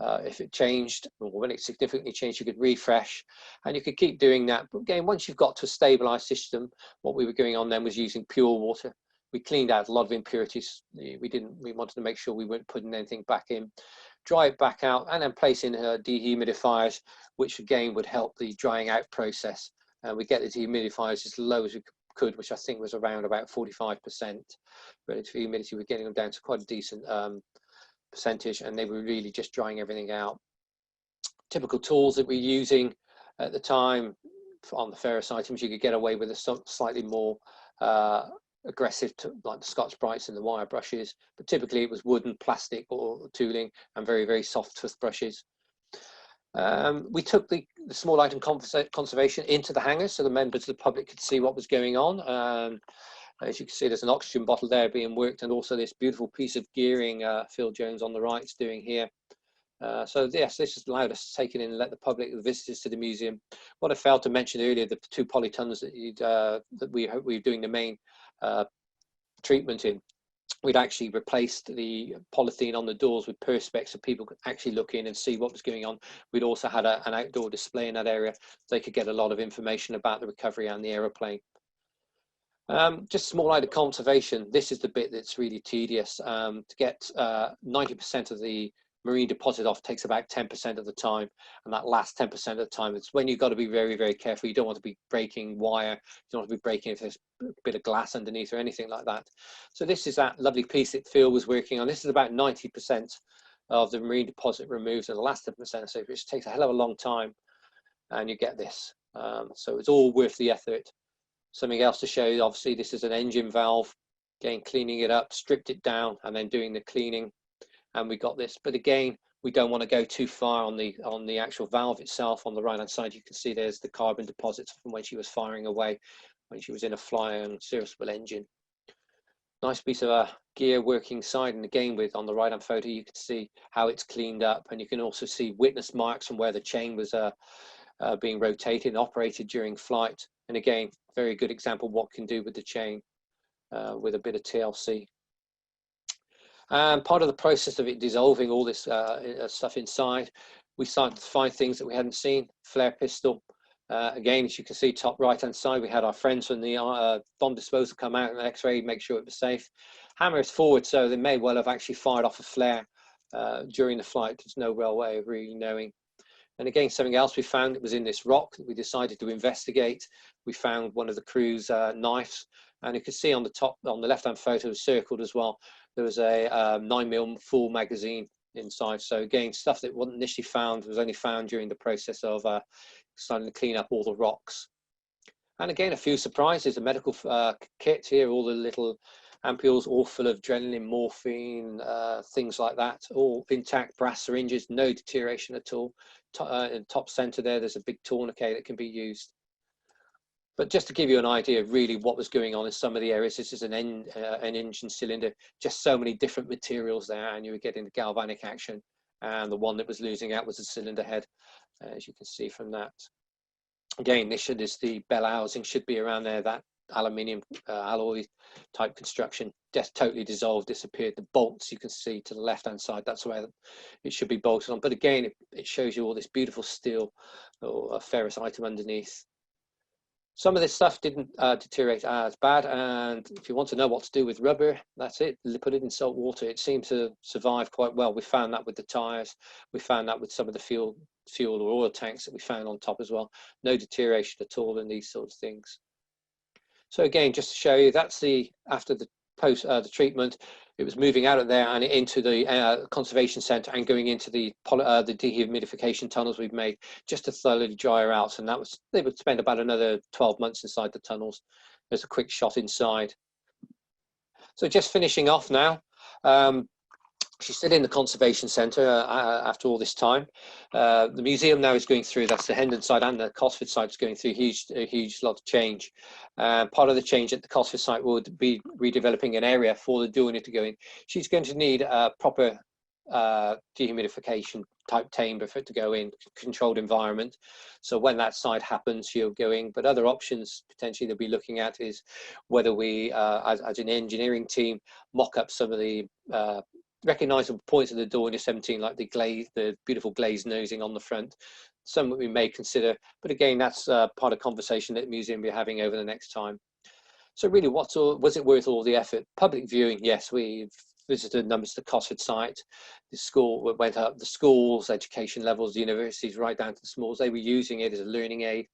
If it changed, or when it significantly changed, you could refresh, and you could keep doing that. But again, once you've got to a stabilized system, what we were going on then was using pure water. We cleaned out a lot of impurities. We wanted to make sure we weren't putting anything back in. Dry it back out, and then place in dehumidifiers, which again would help the drying out process. We get the dehumidifiers as low as we could, which I think was around about 45% relative humidity. We're getting them down to quite a decent percentage, and they were really just drying everything out. Typical tools that we're using at the time on the ferrous items, you could get away with a slightly more aggressive, like the Scotch-Brites and the wire brushes, but typically it was wooden, plastic or tooling, and very, very soft toothbrushes. We took the small item conservation into the hangar so the members of the public could see what was going on. As you can see, there's an oxygen bottle there being worked, and also this beautiful piece of gearing Phil Jones on the right is doing here. So yes, this has allowed us to take it in and let the public, the visitors to the museum. What I failed to mention earlier, the 2 polytons that we were doing the main treatment in, we'd actually replaced the polythene on the doors with perspex so people could actually look in and see what was going on. We'd also had an outdoor display in that area so they could get a lot of information about the recovery and the aeroplane. Just small item conservation. This is the bit that's really tedious. To get 90% of the marine deposit off takes about 10% of the time, and that last 10% of the time, it's when you've got to be very, very careful. You don't want to be breaking wire, you don't want to be breaking if there's a bit of glass underneath or anything like that. So this is that lovely piece that Phil was working on. This is about 90% of the marine deposit removed, and the last 10%, so it takes a hell of a long time, and you get this. So it's all worth the effort. Something else to show you, obviously this is an engine valve, again cleaning it up, stripped it down, and then doing the cleaning. And we got this, but again, we don't want to go too far on the actual valve itself. On the right hand side, you can see there's the carbon deposits from when she was firing away, when she was in a fly-on serviceable engine. Nice piece of gear working side, and again with on the right hand photo, you can see how it's cleaned up, and you can also see witness marks from where the chain was being rotated and operated during flight. And again, very good example of what can do with the chain with a bit of TLC. And part of the process of it dissolving all this stuff inside, we started to find things that we hadn't seen. Flare pistol. Again, as you can see, top right-hand side, we had our friends from the bomb disposal come out and X-ray, make sure it was safe. Hammer is forward, so they may well have actually fired off a flare during the flight. There's no real way of really knowing. And again, something else we found, it was in this rock that we decided to investigate. We found one of the crew's knives, and you can see on the top, on the left-hand photo, circled as well, there was a 9mm full magazine inside. So again, stuff that wasn't initially found, was only found during the process of starting to clean up all the rocks. And again, a few surprises, the medical kit here, all the little ampules, all full of adrenaline, morphine, things like that, all intact, brass syringes, no deterioration at all. In top center there's a big tourniquet that can be used. But just to give you an idea of really what was going on in some of the areas, this is an engine cylinder, just so many different materials there, and you were getting the galvanic action. And the one that was losing out was the cylinder head, as you can see from that. Again, this is the bell housing, should be around there, that aluminium alloy type construction, just totally dissolved, disappeared. The bolts you can see to the left hand side, that's where it should be bolted on. But again, it shows you all this beautiful steel or ferrous item underneath. Some of this stuff didn't deteriorate as bad, and if you want to know what to do with rubber, that's it. Put it in salt water. It seemed to survive quite well. We found that with the tires. We found that with some of the fuel or oil tanks that we found on top as well. No deterioration at all in these sorts of things. So again, just to show you, that's the after the the treatment. It was moving out of there and into the conservation centre and going into the dehumidification tunnels we've made just to thoroughly dry her out. And that was, they would spend about another 12 months inside the tunnels. There's a quick shot inside. So just finishing off now. She's still in the conservation centre after all this time. The museum now is going through, that's the Hendon side and the Cosford side is going through a huge lot of change. Part of the change at the Cosford site would be redeveloping an area for the Dornier to go in. She's going to need a proper dehumidification type chamber for it to go in, controlled environment. So when that side happens, she'll go in. But other options potentially they'll be looking at is whether we, as an engineering team, mock up some of the recognizable points of the Dornier 17, like the glaze, the beautiful glazed nosing on the front. Some that we may consider, but again, that's part of conversation that the museum will be having over the next time. So really, was it worth all the effort? Public viewing, yes, we've visited numbers to the Cosford site. The school went up, the schools, education levels, the universities, right down to the smalls. They were using it as a learning aid.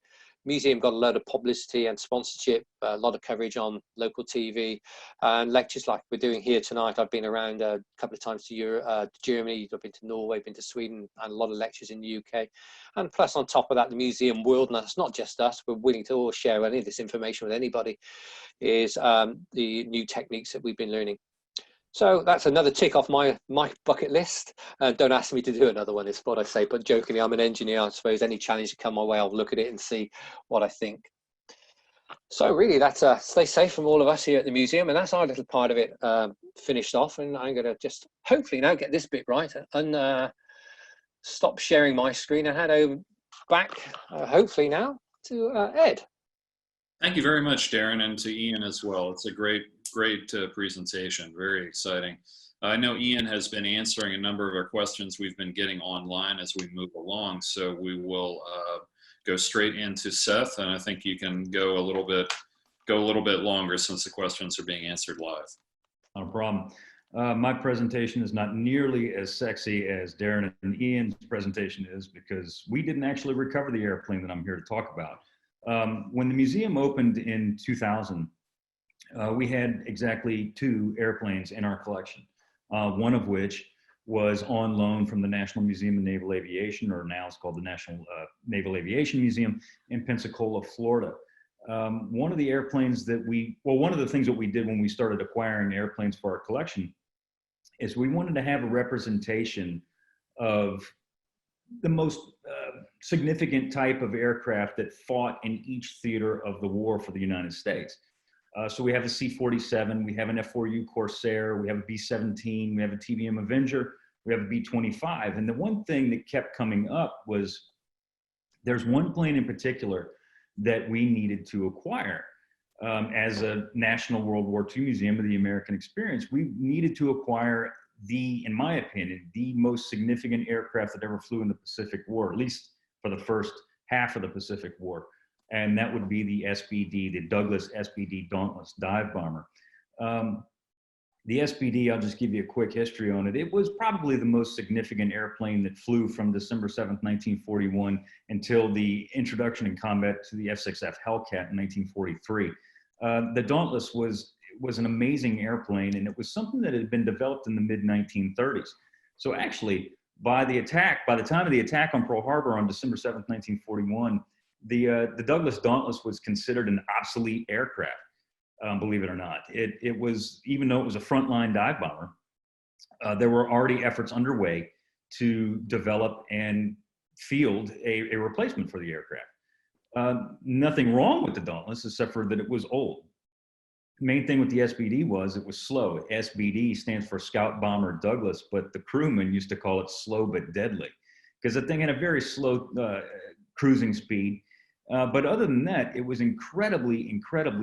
Museum got a load of publicity and sponsorship, a lot of coverage on local TV and lectures like we're doing here tonight. I've been around a couple of times to Europe, Germany, I've been to Norway, been to Sweden, and a lot of lectures in the UK. And plus on top of that, the museum world, and that's not just us, we're willing to all share any of this information with anybody, is the new techniques that we've been learning. So that's another tick off my bucket list. Don't ask me to do another one, is what I say, but jokingly, I'm an engineer. I suppose any challenge that come my way, I'll look at it and see what I think. So really, that's stay safe from all of us here at the museum, and that's our little part of it finished off. And I'm going to just hopefully now get this bit right and stop sharing my screen and hand over back, hopefully now, to Ed. Thank you very much, Darren, and to Ian as well. It's a great presentation, very exciting. I know Ian has been answering a number of our questions we've been getting online as we move along, so we will go straight into Seth, and I think you can go a little bit longer since the questions are being answered live. Not a problem. My presentation is not nearly as sexy as Darren and Ian's presentation is, because we didn't actually recover the airplane that I'm here to talk about. When the museum opened in 2000, we had exactly 2 airplanes in our collection, one of which was on loan from the National Museum of Naval Aviation, or now it's called the National Naval Aviation Museum in Pensacola, Florida. One of the airplanes that one of the things that we did when we started acquiring airplanes for our collection is we wanted to have a representation of the most significant type of aircraft that fought in each theater of the war for the United States. So we have a C-47, we have an F-4U Corsair, we have a B-17, we have a TBM Avenger, we have a B-25. And the one thing that kept coming up was there's one plane in particular that we needed to acquire. As a National World War II Museum of the American Experience, we needed to acquire in my opinion, the most significant aircraft that ever flew in the Pacific War, at least for the first half of the Pacific War. And that would be the SBD, the Douglas SBD Dauntless dive bomber. The SBD, I'll just give you a quick history on it. It was probably the most significant airplane that flew from December 7th, 1941 until the introduction in combat to the F-6F Hellcat in 1943. The Dauntless was an amazing airplane, and it was something that had been developed in the mid-1930s. So actually, by the time of the attack on Pearl Harbor on December 7th, 1941, the Douglas Dauntless was considered an obsolete aircraft, believe it or not. It was, even though it was a frontline dive bomber, there were already efforts underway to develop and field a replacement for the aircraft. Nothing wrong with the Dauntless, except for that it was old. Main thing with the SBD was it was slow. SBD stands for Scout Bomber Douglas, but the crewmen used to call it slow but deadly because the thing had a very slow cruising speed. But other than that, it was incredibly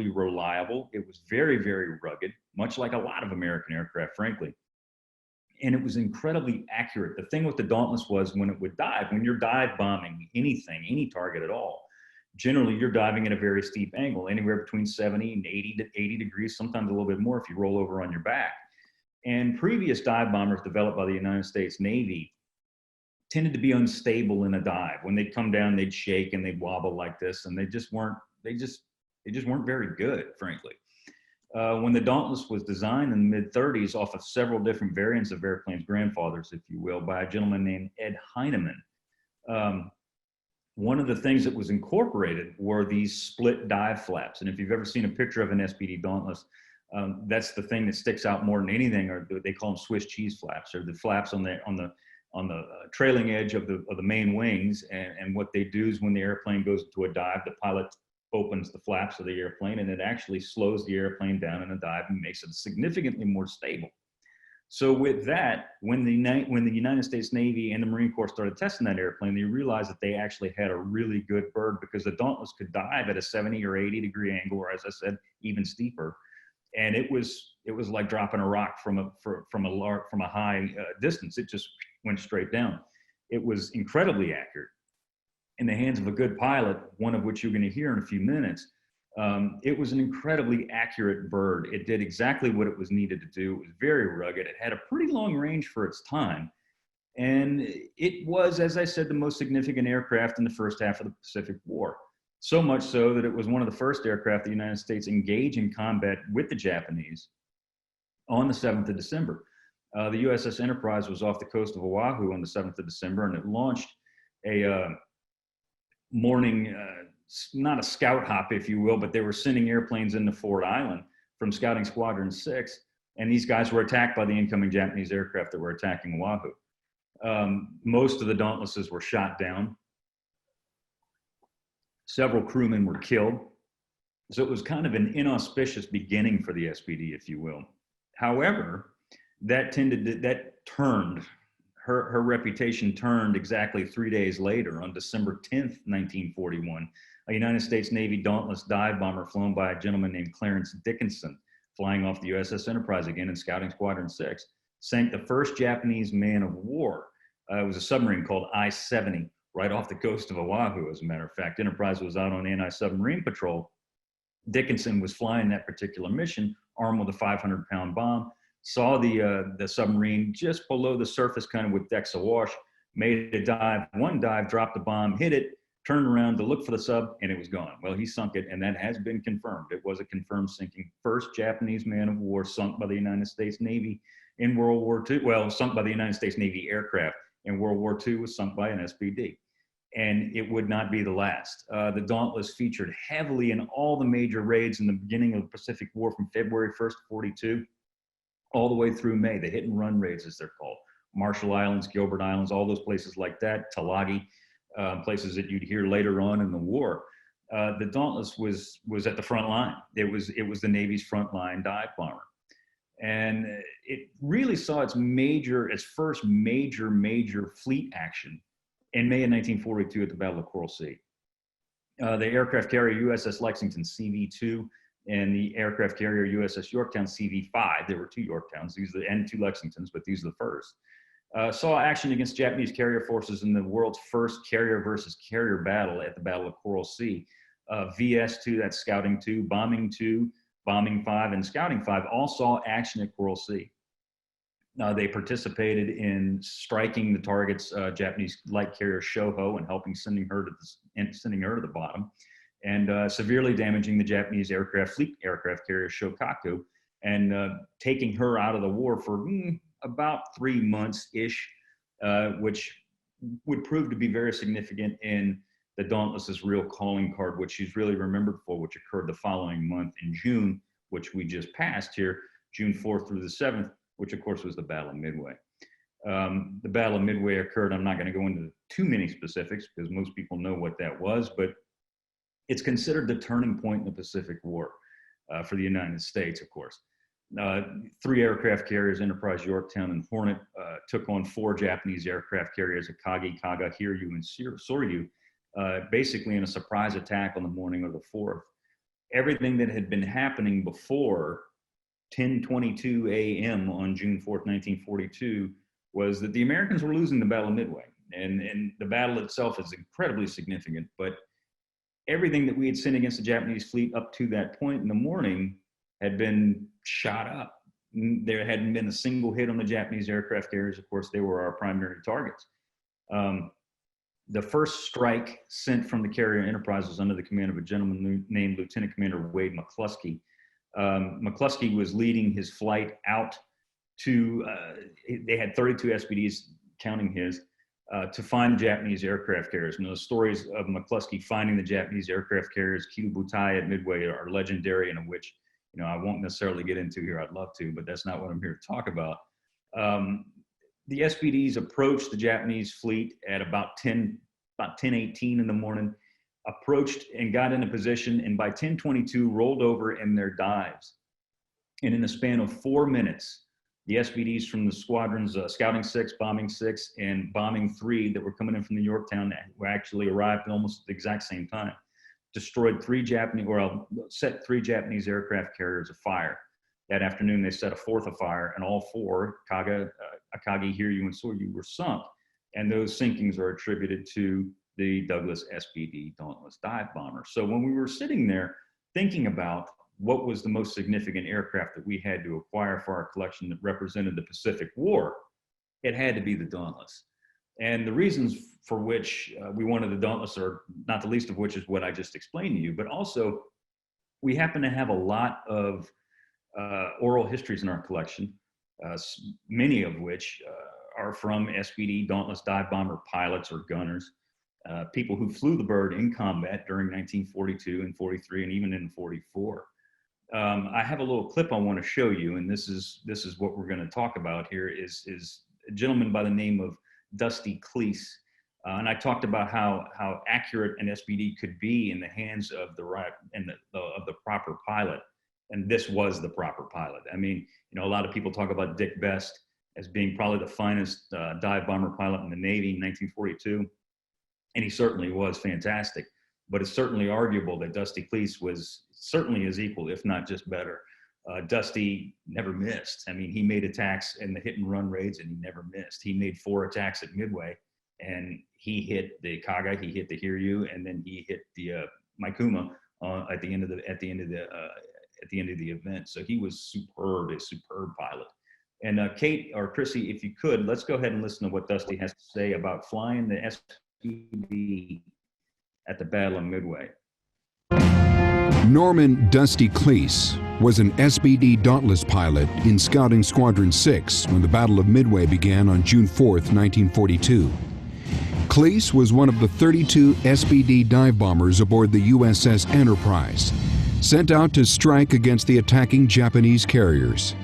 reliable. It was very, very rugged, much like a lot of American aircraft, frankly. And it was incredibly accurate. The thing with the Dauntless was when it would dive, when you're dive bombing anything, any target at all, generally you're diving at a very steep angle, anywhere between 70 and 80 degrees, sometimes a little bit more if you roll over on your back. And previous dive bombers developed by the United States Navy tended to be unstable in a dive. When they'd come down, they'd shake and they'd wobble like this, and they just weren't very good, frankly. When the Dauntless was designed in the mid-30s off of several different variants of airplanes, grandfathers, if you will, by a gentleman named Ed Heinemann. One of the things that was incorporated were these split dive flaps. And if you've ever seen a picture of an SBD Dauntless, that's the thing that sticks out more than anything, or they call them Swiss cheese flaps, or the flaps on the trailing edge of the main wings. And what they do is when the airplane goes to a dive, the pilot opens the flaps of the airplane, and it actually slows the airplane down in a dive and makes it significantly more stable. So with that, when the United States Navy and the Marine Corps started testing that airplane, they realized that they actually had a really good bird, because the Dauntless could dive at a 70 or 80 degree angle, or as I said, even steeper. And it was like dropping a rock from a high distance. It just went straight down. It was incredibly accurate. In the hands of a good pilot, one of which you're going to hear in a few minutes, it was an incredibly accurate bird. It did exactly what it was needed to do. It was very rugged. It had a pretty long range for its time. And it was, as I said, the most significant aircraft in the first half of the Pacific War. So much so that it was one of the first aircraft the United States engaged in combat with the Japanese on the 7th of December. The USS Enterprise was off the coast of Oahu on the 7th of December, and it launched a morning, not a scout hop, if you will, but they were sending airplanes into Ford Island from Scouting Squadron 6, and these guys were attacked by the incoming Japanese aircraft that were attacking Oahu. Most of the Dauntlesses were shot down. Several crewmen were killed. So it was kind of an inauspicious beginning for the SBD, if you will. However, her reputation turned exactly 3 days later on December 10th, 1941. A United States Navy Dauntless dive bomber flown by a gentleman named Clarence Dickinson, flying off the USS Enterprise again in Scouting Squadron 6, sank the first Japanese man of war. It was a submarine called I-70, right off the coast of Oahu, as a matter of fact. Enterprise was out on anti-submarine patrol. Dickinson was flying that particular mission, armed with a 500-pound bomb, saw the submarine just below the surface, kind of with decks awash, made a dive, one dive, dropped the bomb, hit it, turned around to look for the sub, and it was gone. Well, he sunk it, and that has been confirmed. It was a confirmed sinking. First Japanese man of war sunk by the United States Navy in World War II. Well, sunk by the United States Navy aircraft in World War II, was sunk by an SBD. And it would not be the last. The Dauntless featured heavily in all the major raids in the beginning of the Pacific War from February 1st, 42, all the way through May, the hit and run raids, as they're called. Marshall Islands, Gilbert Islands, all those places like that, Tulagi, places that you'd hear later on in the war. The Dauntless was at the front line. It was the Navy's frontline dive bomber. And it really saw its first major fleet action in May of 1942 at the Battle of Coral Sea. the aircraft carrier USS Lexington CV-2 and the aircraft carrier USS Yorktown CV-5. There were 2 Yorktowns, and 2 Lexingtons, but these are the first. Saw action against Japanese carrier forces in the world's first carrier versus carrier battle at the Battle of Coral Sea. VS-2, that's Scouting 2, Bombing 2, Bombing 5, and Scouting 5 all saw action at Coral Sea. They participated in striking the target's Japanese light carrier Shoho and helping sending her to the bottom, and severely damaging the Japanese fleet aircraft carrier Shokaku, and taking her out of the war for about 3 months-ish, which would prove to be very significant in the Dauntless's real calling card, which she's really remembered for, which occurred the following month in June, which we just passed here, June 4th through the 7th, which of course was the Battle of Midway. The Battle of Midway occurred, I'm not going to go into too many specifics because most people know what that was, but it's considered the turning point in the Pacific War for the United States, of course. 3 aircraft carriers, Enterprise, Yorktown, and Hornet, took on 4 Japanese aircraft carriers, Akagi, Kaga, Hiryu, and Soryu, basically in a surprise attack on the morning of the 4th. Everything that had been happening before 10:22 a.m. on June 4th, 1942, was that the Americans were losing the Battle of Midway. And the battle itself is incredibly significant, but everything that we had sent against the Japanese fleet up to that point in the morning had been shot up. There hadn't been a single hit on the Japanese aircraft carriers. Of course, they were our primary targets. The first strike sent from the carrier Enterprise was under the command of a gentleman named Lieutenant Commander Wade McCluskey. McCluskey was leading his flight out to, they had 32 SBDs, counting his, to find Japanese aircraft carriers. And those stories of McCluskey finding the Japanese aircraft carriers, Kirubutai at Midway, are legendary, and of which, you know, I won't necessarily get into here. I'd love to, but that's not what I'm here to talk about. The SBDs approached the Japanese fleet at about 10:18 in the morning, approached and got into position, and by 10:22 rolled over in their dives. And in the span of 4 minutes, the SBDs from the squadrons, Scouting 6, Bombing 6, and Bombing 3 that were coming in from the Yorktown were actually arrived at almost the exact same time, destroyed 3 Japanese, or set 3 Japanese aircraft carriers afire. That afternoon, they set a 4th afire, and all 4, Kaga, Akagi, Hiryu, and Soryu, were sunk. And those sinkings are attributed to the Douglas SBD Dauntless dive bomber. So when we were sitting there thinking about what was the most significant aircraft that we had to acquire for our collection that represented the Pacific War, it had to be the Dauntless. And the reasons for which we wanted the Dauntless, are not the least of which is what I just explained to you, but also we happen to have a lot of oral histories in our collection, many of which are from SBD Dauntless dive bomber pilots or gunners, people who flew the bird in combat during 1942 and 43 and even in 44. I have a little clip I want to show you, and this is what we're going to talk about here, is a gentleman by the name of Dusty Cleese. And I talked about how accurate an SBD could be in the hands of the proper pilot. And this was the proper pilot. I mean, you know, a lot of people talk about Dick Best as being probably the finest dive bomber pilot in the Navy in 1942. And he certainly was fantastic. But it's certainly arguable that Dusty Cleese was certainly his equal, if not just better. Dusty never missed. I mean, he made attacks in the hit and run raids, and he never missed. He made 4 attacks at Midway, and he hit the Kaga, he hit the Hiryu, and then he hit the Maikuma at the end of the event. So he was superb, a superb pilot. And Kate or Chrissy, if you could, let's go ahead and listen to what Dusty has to say about flying the SBD at the Battle of Midway. Norman Dusty Cleese was an SBD Dauntless pilot in Scouting Squadron 6 when the Battle of Midway began on June 4th, 1942. Cleese was one of the 32 SBD dive bombers aboard the USS Enterprise, sent out to strike against the attacking Japanese carriers.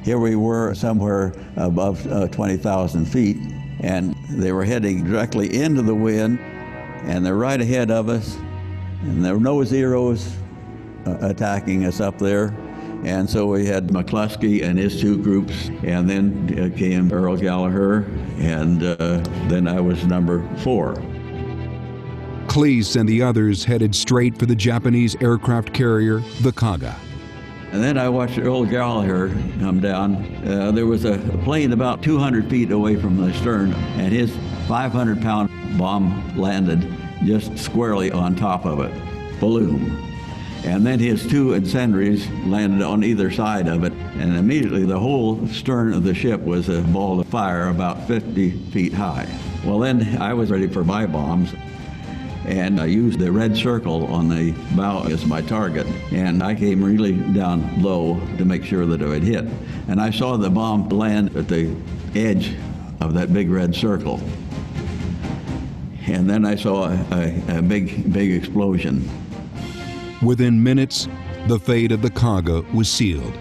Here we were somewhere above 20,000 feet, and they were heading directly into the wind, and they're right ahead of us, and there were no Zeros attacking us up there. And so we had McCluskey and his 2 groups, and then came Earl Gallagher, and then I was number 4. Cleese and the others headed straight for the Japanese aircraft carrier, the Kaga. And then I watched Earl Gallagher come down. There was a plane about 200 feet away from the stern, and his 500-pound bomb landed just squarely on top of it, balloon. And then his two incendiaries landed on either side of it, and immediately the whole stern of the ship was a ball of fire about 50 feet high. Well, then I was ready for my bombs, and I used the red circle on the bow as my target, and I came really down low to make sure that it would hit. And I saw the bomb land at the edge of that big red circle. And then I saw a big explosion. Within minutes, the fate of the Kaga was sealed.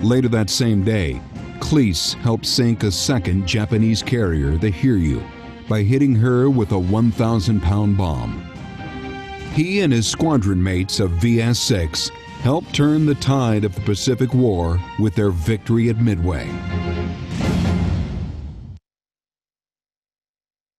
Later that same day, Cleese helped sink a second Japanese carrier, the Hiryu, by hitting her with a 1,000-pound bomb. He and his squadron mates of VS-6 helped turn the tide of the Pacific War with their victory at Midway.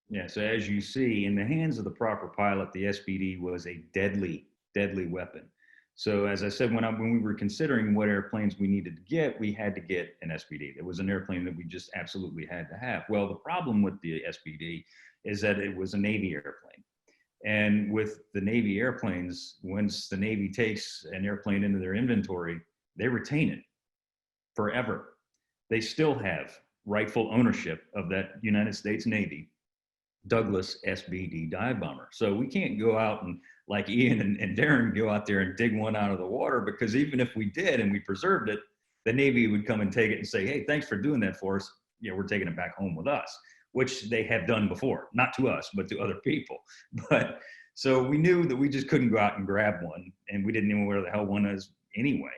Yeah, so as you see, in the hands of the proper pilot, the SBD was a deadly, deadly weapon. So as I said, when we were considering what airplanes we needed to get, we had to get an SBD. It was an airplane that we just absolutely had to have. Well, the problem with the SBD is that it was a Navy airplane. And with the Navy airplanes, once the Navy takes an airplane into their inventory, they retain it forever. They still have rightful ownership of that United States Navy Douglas SBD dive bomber. So we can't go out and, like Ian and Darren, go out there and dig one out of the water, because even if we did and we preserved it, the Navy would come and take it and say, hey, thanks for doing that for us. Yeah, we're taking it back home with us, which they have done before, not to us, but to other people. But so we knew that we just couldn't go out and grab one, and we didn't know where the hell one is anyway.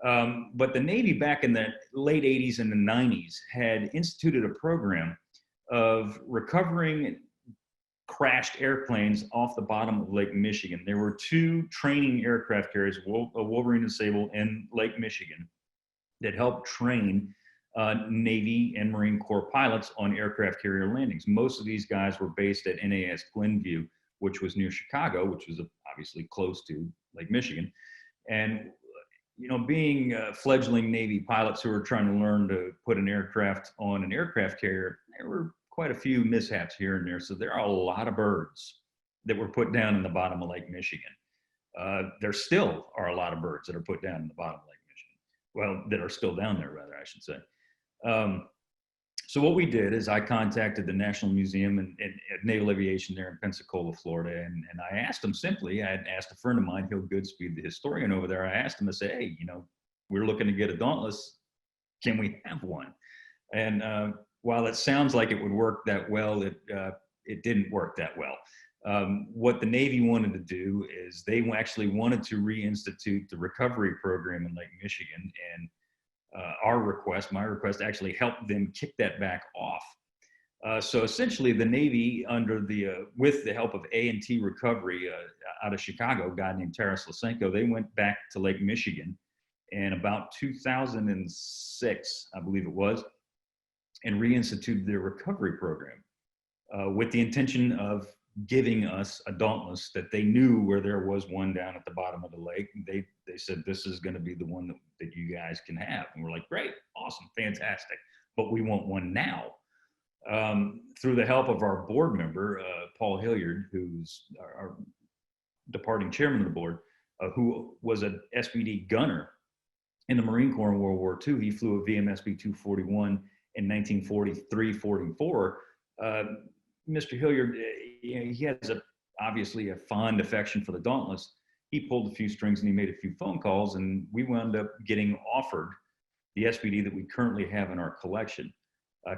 But the Navy back in the late 80s and the 90s had instituted a program of recovering crashed airplanes off the bottom of Lake Michigan. There were two training aircraft carriers, a Wolverine and Sable in Lake Michigan, that helped train Navy and Marine Corps pilots on aircraft carrier landings. Most of these guys were based at NAS Glenview, which was near Chicago, which was obviously close to Lake Michigan. And you know, being fledgling Navy pilots who were trying to learn to put an aircraft on an aircraft carrier, there were quite a few mishaps here and there. So there are a lot of birds that were put down in the bottom of Lake Michigan. There still are a lot of birds that are put down in the bottom of Lake Michigan. Well, that are still down there, rather, I should say. So what we did is I contacted the National Museum and Naval Aviation there in Pensacola, Florida. And I asked them simply, I had asked a friend of mine, Hill Goodspeed, the historian over there, I asked him to say, hey, you know, we're looking to get a Dauntless. Can we have one? And while it sounds like it would work that well, it didn't work that well. What the Navy wanted to do is they actually wanted to reinstitute the recovery program in Lake Michigan, and my request actually helped them kick that back off. So essentially the Navy, with the help of A&T Recovery out of Chicago, a guy named Taras Lysenko, they went back to Lake Michigan in about 2006, I believe it was, and reinstituted their recovery program with the intention of giving us a Dauntless that they knew where there was one down at the bottom of the lake. They said, this is going to be the one that you guys can have. And we're like, great, awesome, fantastic. But we want one now. Through the help of our board member, Paul Hilliard, who's our departing chairman of the board, who was an SBD gunner in the Marine Corps in World War II. He flew a VMSB-241 in 1943-44. Mr. Hilliard, he has obviously a fond affection for the Dauntless. He pulled a few strings and he made a few phone calls, and we wound up getting offered the SBD that we currently have in our collection.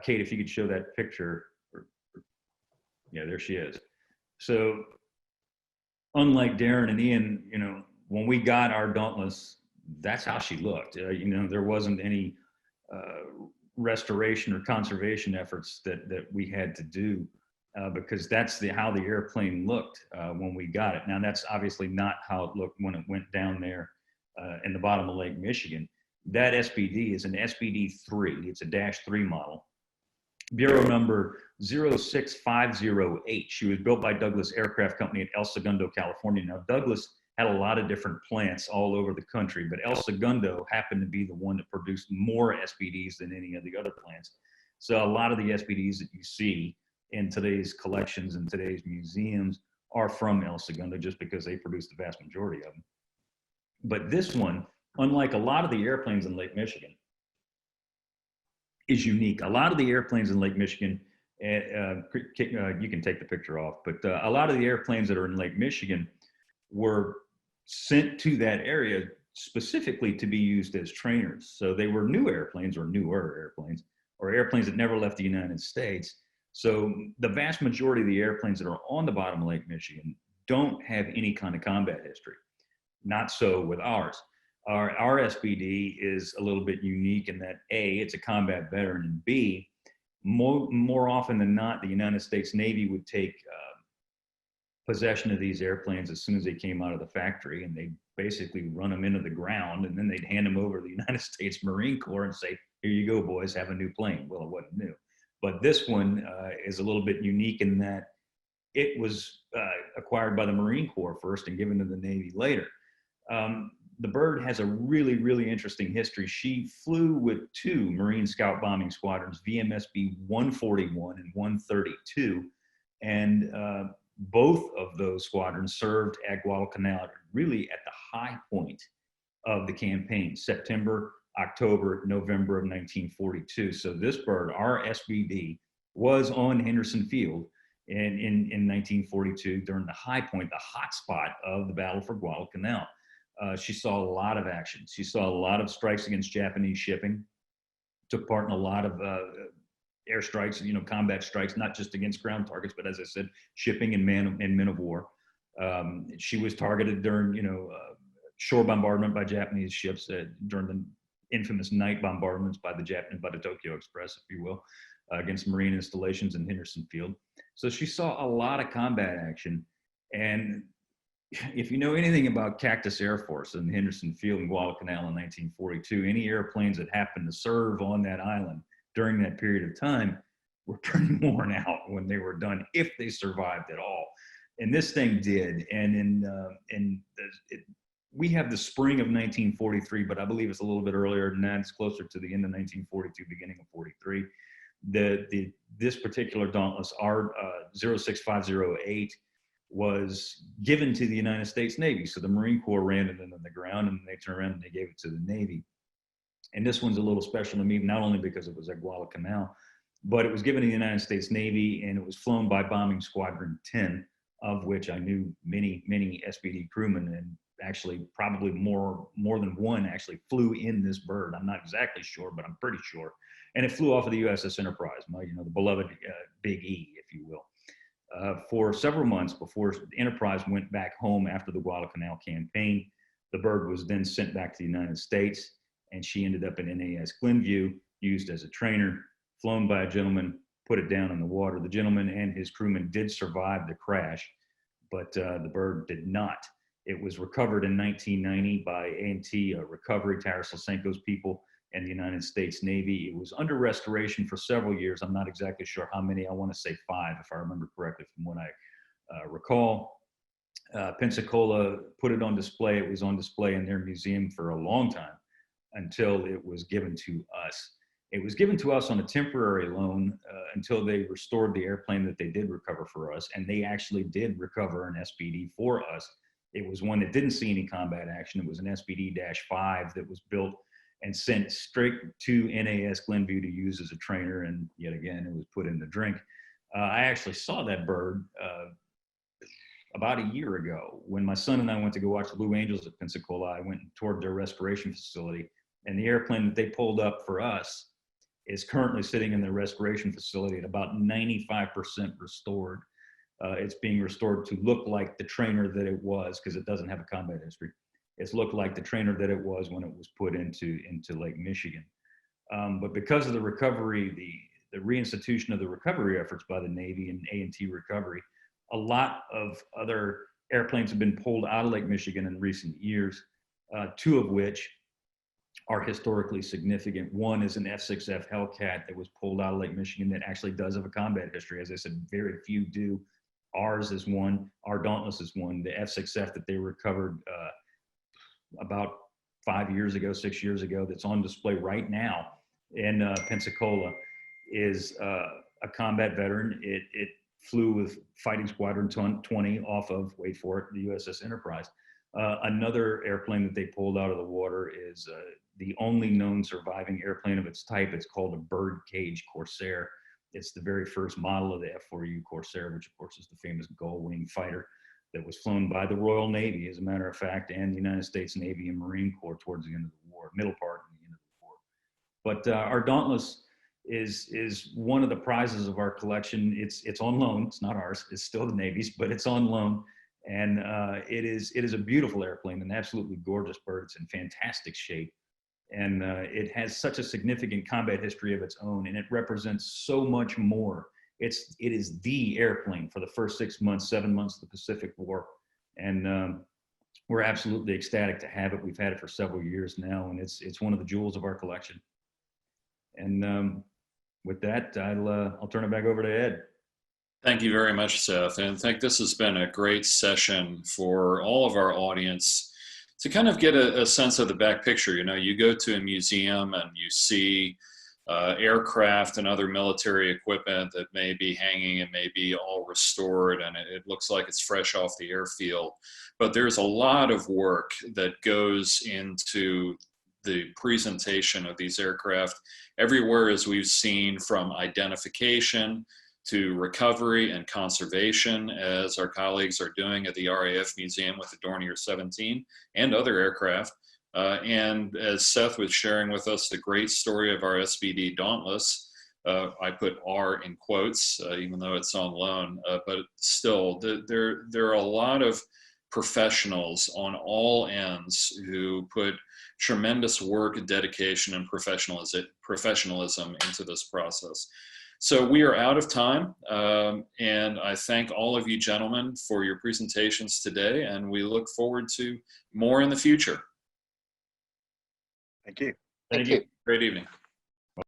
Kate, if you could show that picture. Yeah, there she is. So unlike Darren and Ian, you know, when we got our Dauntless, that's how she looked. You know, there wasn't any restoration or conservation efforts that we had to do. Because that's how the airplane looked when we got it. Now, that's obviously not how it looked when it went down there in the bottom of Lake Michigan. That SBD is an SBD-3. It's a -3 model. Bureau number 06508. She was built by Douglas Aircraft Company at El Segundo, California. Now, Douglas had a lot of different plants all over the country, but El Segundo happened to be the one that produced more SBDs than any of the other plants. So a lot of the SBDs that you see in today's collections and today's museums are from El Segundo, just because they produce the vast majority of them. But this one, unlike a lot of the airplanes in Lake Michigan, is unique. A lot of the airplanes in Lake Michigan, you can take the picture off, but a lot of the airplanes that are in Lake Michigan were sent to that area specifically to be used as trainers. So they were new airplanes, or newer airplanes, or airplanes that never left the United States. So the vast majority of the airplanes that are on the bottom of Lake Michigan don't have any kind of combat history. Not so with ours. Our SBD is a little bit unique in that A, it's a combat veteran, and B, more often than not, the United States Navy would take possession of these airplanes as soon as they came out of the factory, and they'd basically run them into the ground, and then they'd hand them over to the United States Marine Corps and say, here you go, boys, have a new plane. Well, it wasn't new. But this one is a little bit unique in that it was acquired by the Marine Corps first and given to the Navy later. The bird has a really, really interesting history. She flew with two Marine Scout bombing squadrons, VMSB 141 and 132, and both of those squadrons served at Guadalcanal, really at the high point of the campaign, September, October, November of 1942. So this bird, our SBD, was on Henderson Field in 1942 during the high point, the hot spot of the battle for Guadalcanal. She saw a lot of action. She saw a lot of strikes against Japanese shipping, took part in a lot of airstrikes, combat strikes, not just against ground targets, but as I said, shipping and men of war. She was targeted during, shore bombardment by Japanese ships during the infamous night bombardments by the Tokyo Express, if you will, against Marine installations in Henderson Field. So she saw a lot of combat action. And if you know anything about Cactus Air Force and Henderson Field and Guadalcanal in 1942, any airplanes that happened to serve on that island during that period of time were pretty worn out when they were done, if they survived at all. And this thing did. And we have the spring of 1943, but I believe it's a little bit earlier than that. It's closer to the end of 1942, beginning of 43. This particular Dauntless, our 06508, was given to the United States Navy. So the Marine Corps ran it into the ground, and they turned around and they gave it to the Navy. And this one's a little special to me, not only because it was at Guadalcanal, but it was given to the United States Navy, and it was flown by Bombing Squadron 10, of which I knew many, many SBD crewmen, and actually probably more than one actually flew in this bird. I'm not exactly sure, but I'm pretty sure. And it flew off of the USS Enterprise, the beloved Big E, if you will. For several months before the Enterprise went back home after the Guadalcanal campaign, the bird was then sent back to the United States, and she ended up in NAS Glenview, used as a trainer, flown by a gentleman, put it down in the water. The gentleman and his crewmen did survive the crash, but the bird did not. It was recovered in 1990 by A&T Recovery, Tarasenko's people, and the United States Navy. It was under restoration for several years. I'm not exactly sure how many. I want to say 5, if I remember correctly from what I recall. Pensacola put it on display. It was on display in their museum for a long time until it was given to us. It was given to us on a temporary loan until they restored the airplane that they did recover for us, and they actually did recover an SBD for us. It was one that didn't see any combat action. It was an SBD-5 that was built and sent straight to NAS Glenview to use as a trainer, and yet again, it was put in the drink. I actually saw that bird about a year ago when my son and I went to go watch the Blue Angels at Pensacola. I went toward their restoration facility, and the airplane that they pulled up for us is currently sitting in their restoration facility at about 95% restored. It's being restored to look like the trainer that it was, because it doesn't have a combat history. It's looked like the trainer that it was when it was put into Lake Michigan. But because of the recovery, the reinstitution of the recovery efforts by the Navy and A&T Recovery, a lot of other airplanes have been pulled out of Lake Michigan in recent years, 2 of which are historically significant. One is an F6F Hellcat that was pulled out of Lake Michigan that actually does have a combat history. As I said, very few do. Ours is one. Our Dauntless is one. The F6F that they recovered about 5 years ago, 6 years ago, that's on display right now in Pensacola, is a combat veteran. It flew with Fighting Squadron 20 off of, wait for it, the USS Enterprise. Another airplane that they pulled out of the water is the only known surviving airplane of its type. It's called a Birdcage Corsair. It's the very first model of the F-4U Corsair, which of course is the famous gull-wing fighter that was flown by the Royal Navy, as a matter of fact, and the United States Navy and Marine Corps towards the end of the war, middle part of the end of the war. But our Dauntless is one of the prizes of our collection. It's on loan. It's not ours. It's still the Navy's, but it's on loan. And it is a beautiful airplane, an absolutely gorgeous bird. It's in fantastic shape. And it has such a significant combat history of its own, and it represents so much more. It is the airplane for the first 6 months, 7 months of the Pacific War. And we're absolutely ecstatic to have it. We've had it for several years now, and it's one of the jewels of our collection. And with that, I'll turn it back over to Ed. Thank you very much, Seth. And I think this has been a great session for all of our audience to kind of get a sense of the back picture. You know, you go to a museum and you see aircraft and other military equipment that may be hanging and may be all restored, and it looks like it's fresh off the airfield. But there's a lot of work that goes into the presentation of these aircraft everywhere, as we've seen, from identification to recovery and conservation, as our colleagues are doing at the RAF Museum with the Dornier 17 and other aircraft. And as Seth was sharing with us the great story of our SBD Dauntless, I put R in quotes, even though it's on loan, but still, there are a lot of professionals on all ends who put tremendous work, dedication, and professionalism into this process. So we are out of time, and I thank all of you gentlemen for your presentations today, and we look forward to more in the future. Thank you. Thank you. Great evening.